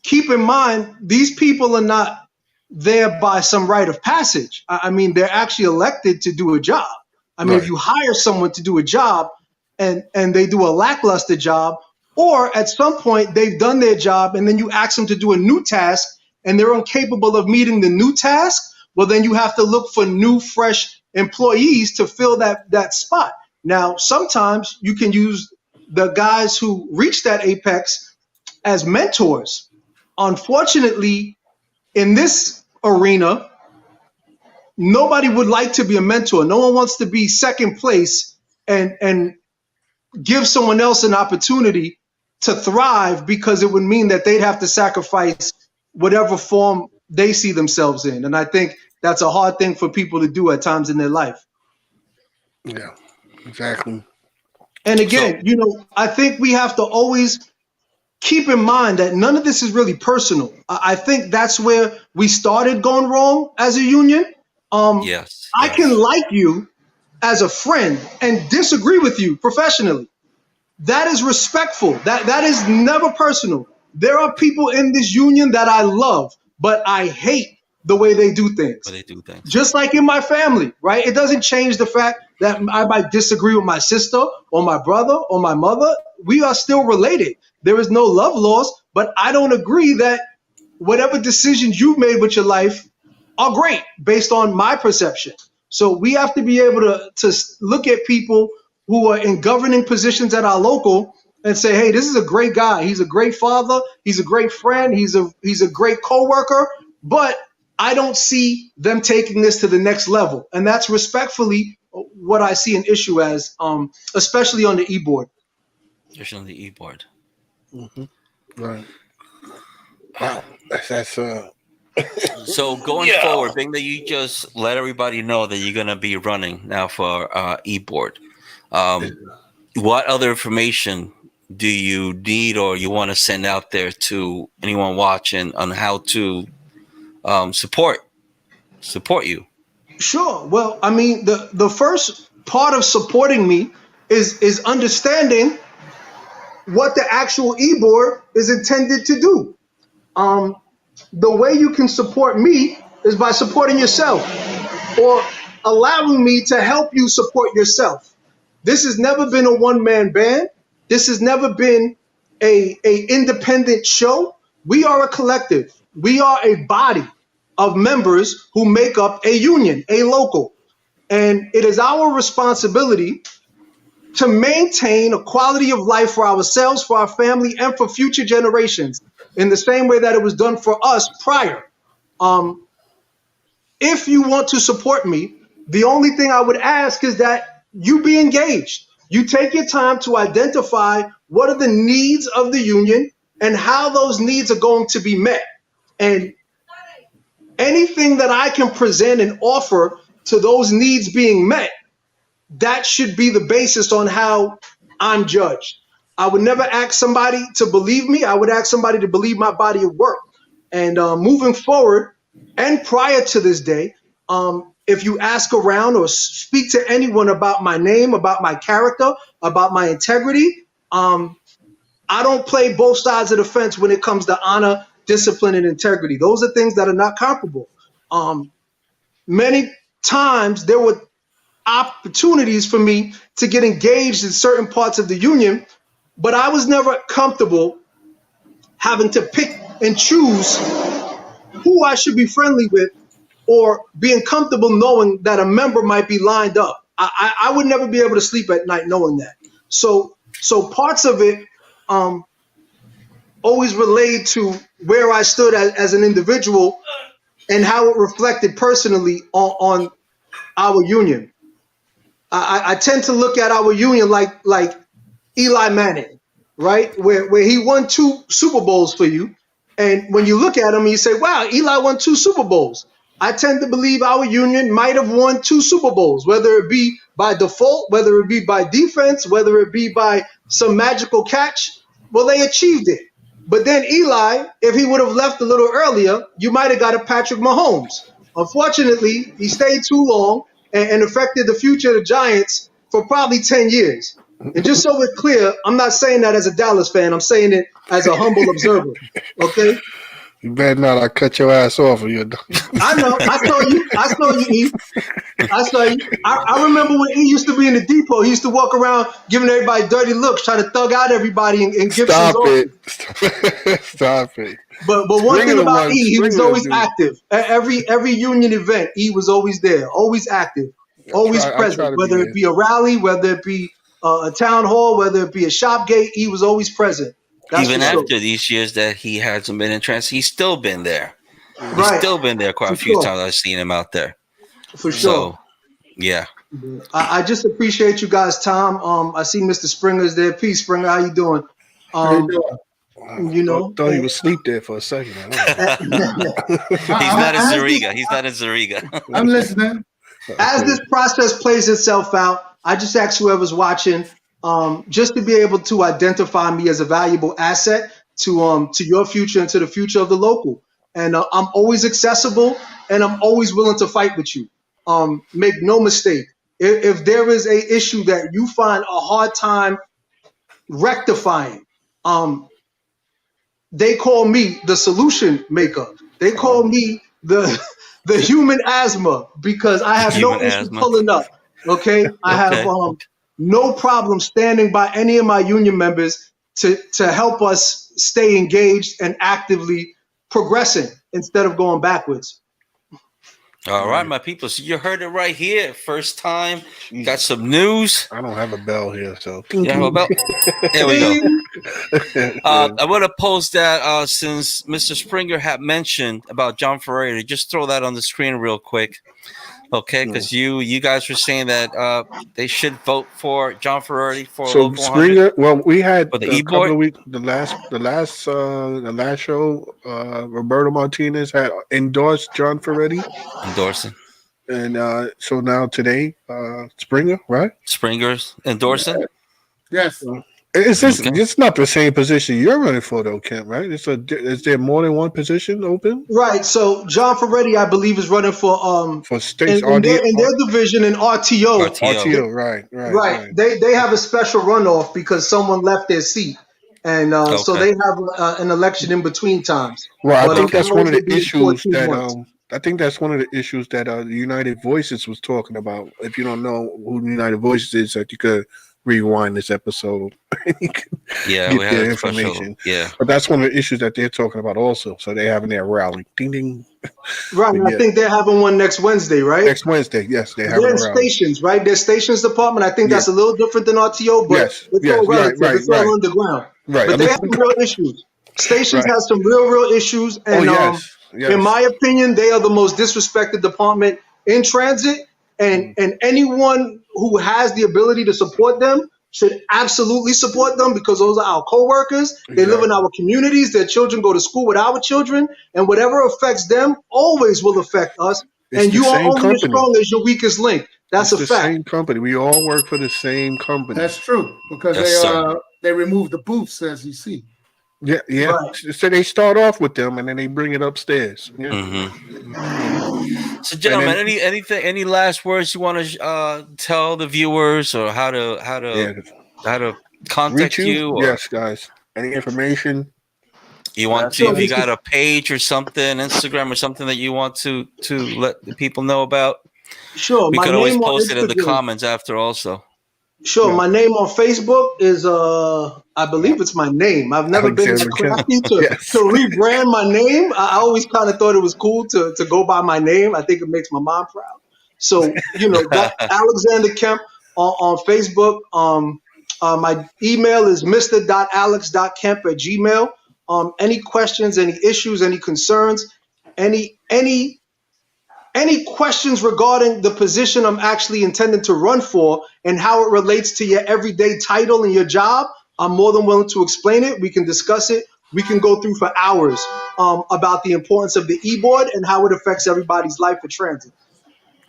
keep in mind these people are not there by some rite of passage. I mean, they're actually elected to do a job. I mean, Right. if you hire someone to do a job and they do a lackluster job, or at some point they've done their job and then you ask them to do a new task and they're incapable of meeting the new task, well, then you have to look for new, fresh employees to fill that spot. Now, sometimes you can use the guys who reach that apex as mentors. Unfortunately, in this arena, nobody would like to be a mentor. No one wants to be second place and give someone else an opportunity to thrive, because it would mean that they'd have to sacrifice whatever form they see themselves in. And I think that's a hard thing for people to do at times in their life. Yeah, exactly. And again, I think we have to always keep in mind that none of this is really personal. I think that's where we started going wrong as a union. Yes. I can like you as a friend and disagree with you professionally. That is respectful. That is never personal. There are people in this union that I love, but I hate the way they do things. Just like in my family, right? It doesn't change the fact that I might disagree with my sister or my brother or my mother. We are still related. There is no love lost, but I don't agree that whatever decisions you've made with your life are great based on my perception. So we have to be able to look at people who are in governing positions at our local and say, hey, this is a great guy. He's a great father. He's a great friend. He's a great coworker, but I don't see them taking this to the next level. And that's respectfully what I see an issue as, especially on the e-board. Especially on the e-board. Mm-hmm. Right. Wow. That's So going forward, being that you just let everybody know that you're going to be running now for e-board, what other information do you need or you want to send out there to anyone watching on how to support you? Sure. Well, I mean, the first part of supporting me is understanding what the actual e-board is intended to do. The way you can support me is by supporting yourself or allowing me to help you support yourself. This has never been a one-man band. This has never been a independent show. We are a collective. We are a body of members who make up a union, a local. And it is our responsibility to maintain a quality of life for ourselves, for our family, and for future generations in the same way that it was done for us prior. If you want to support me, the only thing I would ask is that you be engaged. You take your time to identify what are the needs of the union and how those needs are going to be met. And anything that I can present and offer to those needs being met, that should be the basis on how I'm judged. I would never ask somebody to believe me. I would ask somebody to believe my body of work. And moving forward and prior to this day, if you ask around or speak to anyone about my name, about my character, about my integrity, I don't play both sides of the fence when it comes to honor, discipline, and integrity. Those are things that are not comparable. Many times there were opportunities for me to get engaged in certain parts of the union, but I was never comfortable having to pick and choose who I should be friendly with or being comfortable knowing that a member might be lined up. I would never be able to sleep at night knowing that. So parts of it always relayed to where I stood as an individual and how it reflected personally on our union. I tend to look at our union like Eli Manning, right? Where he won 2 Super Bowls for you. And when you look at him, you say, wow, Eli won 2 Super Bowls. I tend to believe our union might have won 2 Super Bowls, whether it be by default, whether it be by defense, whether it be by some magical catch. Well, they achieved it. But then Eli, if he would have left a little earlier, you might have got a Patrick Mahomes. Unfortunately, he stayed too long and affected the future of the Giants for probably 10 years. And just so we're clear, I'm not saying that as a Dallas fan. I'm saying it as a humble observer. Okay? You better not. I cut your ass off of you. I know. I saw you, E. I saw you. I remember when E used to be in the depot. He used to walk around giving everybody dirty looks, trying to thug out everybody and give Stop it. Stop it. But one thing about E, he was always active. At every union event, E was always there, always active, always present. Whether it be a rally, whether it be a town hall, whether it be a shop gate, he was always present. That's even after these years that he hasn't been in trance, he's still been there. He's still been there quite a few times. I've seen him out there. For sure. So, yeah. I just appreciate you guys' time. I see Mr. Springer's there. Peace, Springer. How you doing? You know, I thought he was asleep there for a second. He's not in Zariga. He's not in Zariga. I'm listening. As this process plays itself out, I just ask whoever's watching just to be able to identify me as a valuable asset to your future and to the future of the local. And I'm always accessible, and I'm always willing to fight with you. Make no mistake. If there is a issue that you find a hard time rectifying, they call me the solution maker. They call me the human asthma, because I have no issue pulling up. Okay, I have no problem standing by any of my union members to help us stay engaged and actively progressing instead of going backwards. All right, my people. So you heard it right here. First time. Got some news. I don't have a bell here, so. You have a bell? There we go. I want to post that since Mr. Springer had mentioned about John Ferreira. Just throw that on the screen real quick. Okay, because you guys were saying that they should vote for John Ferreira for so Springer. Well, we had for the a couple of weeks. The last show, Roberto Martinez had endorsed John Ferreira. Endorsing. And so now today, Springer, right? Springer's endorsing. Yes. It's not the same position you're running for, though, Kemp, right? Is there more than one position open? Right. So John Ferretti, I believe, is running for states in their division in RTO. RTO, right. They have a special runoff because someone left their seat, and so they have an election in between times. Well, I think that's one of the issues that I think that's one of the issues that United Voices was talking about. If you don't know who United Voices is, that you could rewind this episode. Get their information. Yeah, but that's one of the issues that they're talking about also. So they're having their rally. Ding ding. Right. I think they're having one next Wednesday, right? Next Wednesday, yes. They're in stations, right? Their stations department. I think that's a little different than RTO, but it's all relative. It's all underground. Right. But they have some real issues. Stations has some real issues, and in my opinion, they are the most disrespected department in transit. And anyone who has the ability to support them should absolutely support them, because those are our co-workers. They live in our communities. Their children go to school with our children. And whatever affects them always will affect us. And you are only as strong as your weakest link. That's a fact. Same company. We all work for the same company. That's true, because they remove the booths, as you see. Yeah. Right. So they start off with them, and then they bring it upstairs. Yeah. Mm-hmm. So, gentlemen, any last words you want to tell the viewers, or how to contact you? Or yes, guys. Any information you want to? If you got a page or something, Instagram or something that you want to let the people know about, sure. We could always post it in the comments after, also. Sure. My name on Facebook is I believe it's my name. I've never been so crafty to rebrand my name. I always kind of thought it was cool to go by my name. I think it makes my mom proud. So, that Alexander Kemp on Facebook. My email is mr.alex.kemp@gmail.com. Any questions, any issues, any concerns, any questions regarding the position I'm actually intending to run for and how it relates to your everyday title and your job, I'm more than willing to explain it. We can discuss it. We can go through for hours about the importance of the e-board and how it affects everybody's life at transit.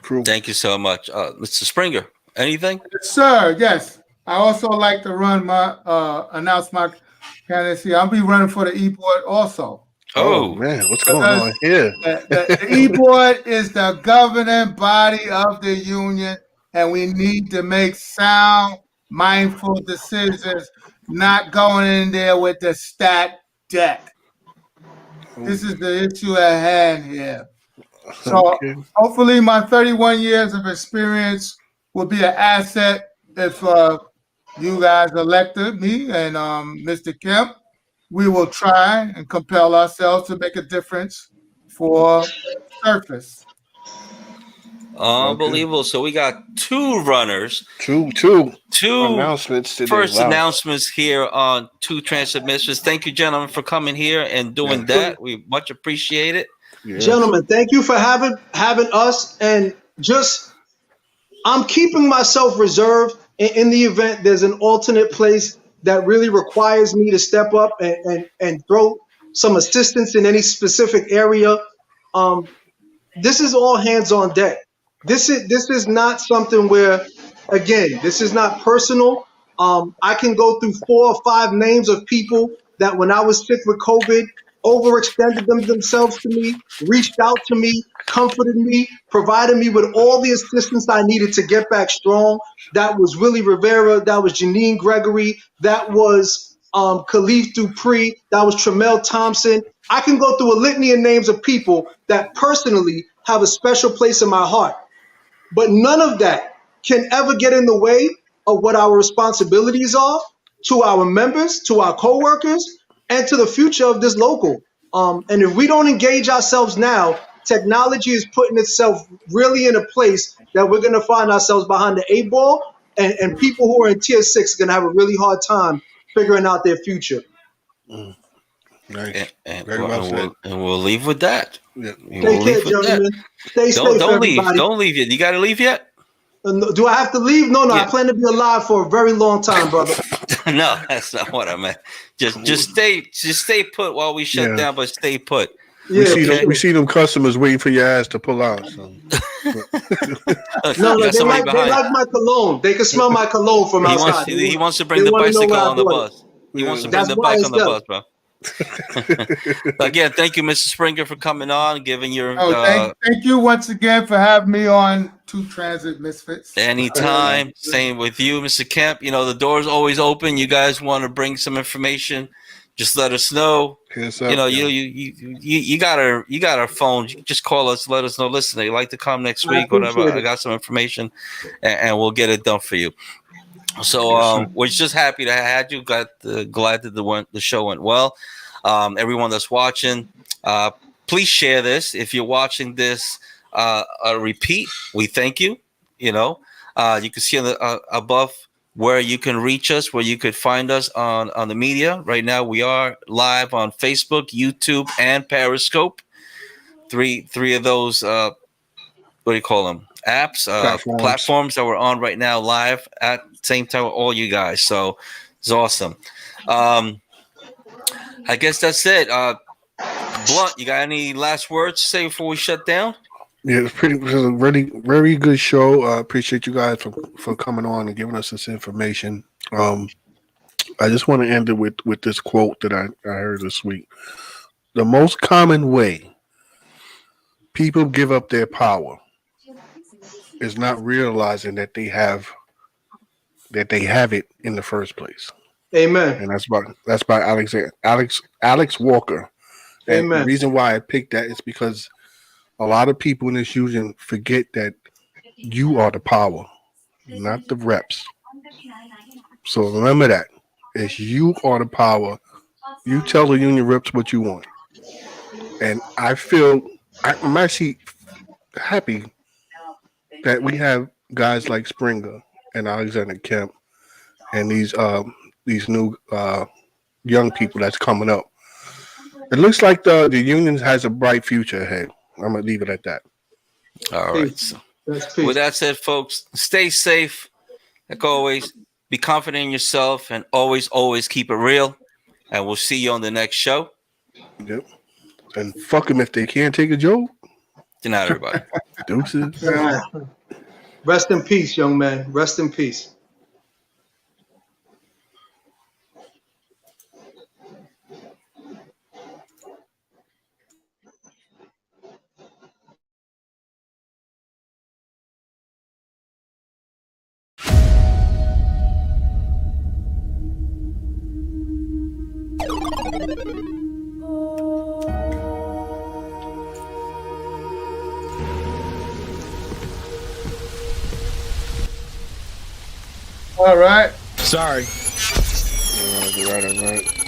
Cool. Thank you so much. Mr. Springer, anything? Yes, sir, yes. I also like to announce my candidacy. I'll be running for the e-board also. Oh man, what's going on here? The e-board is the governing body of the union, and we need to make sound, mindful decisions, not going in there with the stat deck. This is the issue at hand here. So hopefully my 31 years of experience will be an asset if you guys elected me and Mr. Kemp. We will try and compel ourselves to make a difference for surface. Unbelievable. So we got two runners. Two announcements today. First announcements here on Two Transit Misfits. Thank you, gentlemen, for coming here and doing that. We much appreciate it. Yes. Gentlemen, thank you for having us. And I'm keeping myself reserved in the event there's an alternate place that really requires me to step up and throw some assistance in any specific area. This is all hands on deck. This is not something where Again, this is not personal. I can go through 4 or 5 names of people that when I was sick with COVID, overextended themselves to me, reached out to me, comforted me, provided me with all the assistance I needed to get back strong. That was Willie Rivera. That was Janine Gregory. That was Khalif Dupree. That was Tremel Thompson. I can go through a litany of names of people that personally have a special place in my heart. But none of that can ever get in the way of what our responsibilities are to our members, to our coworkers, and to the future of this local. And if we don't engage ourselves now, technology is putting itself really in a place that we're going to find ourselves behind the 8 ball, and people who are in tier 6 are going to have a really hard time figuring out their future. Nice. And we'll leave with that. Yeah. Take care, gentlemen. Stay safe, Don't leave. everybody. Don't leave yet. You got to leave yet? Do I have to leave? No, Yeah. I plan to be alive for a very long time, brother. No, that's not what I meant. Just stay put while we shut down, but stay put. We see them customers waiting for your ass to pull out. So. No, they like my cologne. They can smell my cologne from outside. He wants to bring the bicycle on the bus. He wants to bring the bike on the bus, bro. Again, thank you, Mr. Springer, for coming on, giving your. Thank you once again for having me on Two Transit Misfits. Anytime. Same with you, Mr. Kemp. You know, the door's always open. You guys want to bring some information, just let us know. You know, you got our phone. You can just call us, let us know. Listen, they like to come next week, whatever. I got some information, and we'll get it done for you. So we're just happy to have you. Glad that the show went well. Everyone that's watching, please share this. If you're watching this a repeat, we thank you. You know, you can see on the above where you can reach us, where you could find us on the media. Right now, we are live on Facebook, YouTube, and Periscope. Three of those. What do you call them? Apps, platforms that we're on right now, live at the same time with all you guys. So it's awesome. I guess that's it. Blunt, you got any last words to say before we shut down? Yeah, it was a really, very good show. I appreciate you guys for coming on and giving us this information. I just want to end it with this quote that I heard this week. The most common way people give up their power is not realizing that they have it in the first place. Amen. And that's by Alex Walker. And Amen. the reason why I picked that is because a lot of people in this union forget that you are the power, not the reps. So remember that. It's you are the power. You tell the union reps what you want. And I'm actually happy that we have guys like Springer and Alexander Kemp and these new young people that's coming up. It looks like the union has a bright future ahead. I'm gonna leave it at that. All right. So, with that said, folks, stay safe. Like always, be confident in yourself and always keep it real. And we'll see you on the next show. Yep. And fuck them if they can't take a joke. Good night, everybody. Deuces. Rest in peace, young man. Rest in peace. All right. Sorry. All right.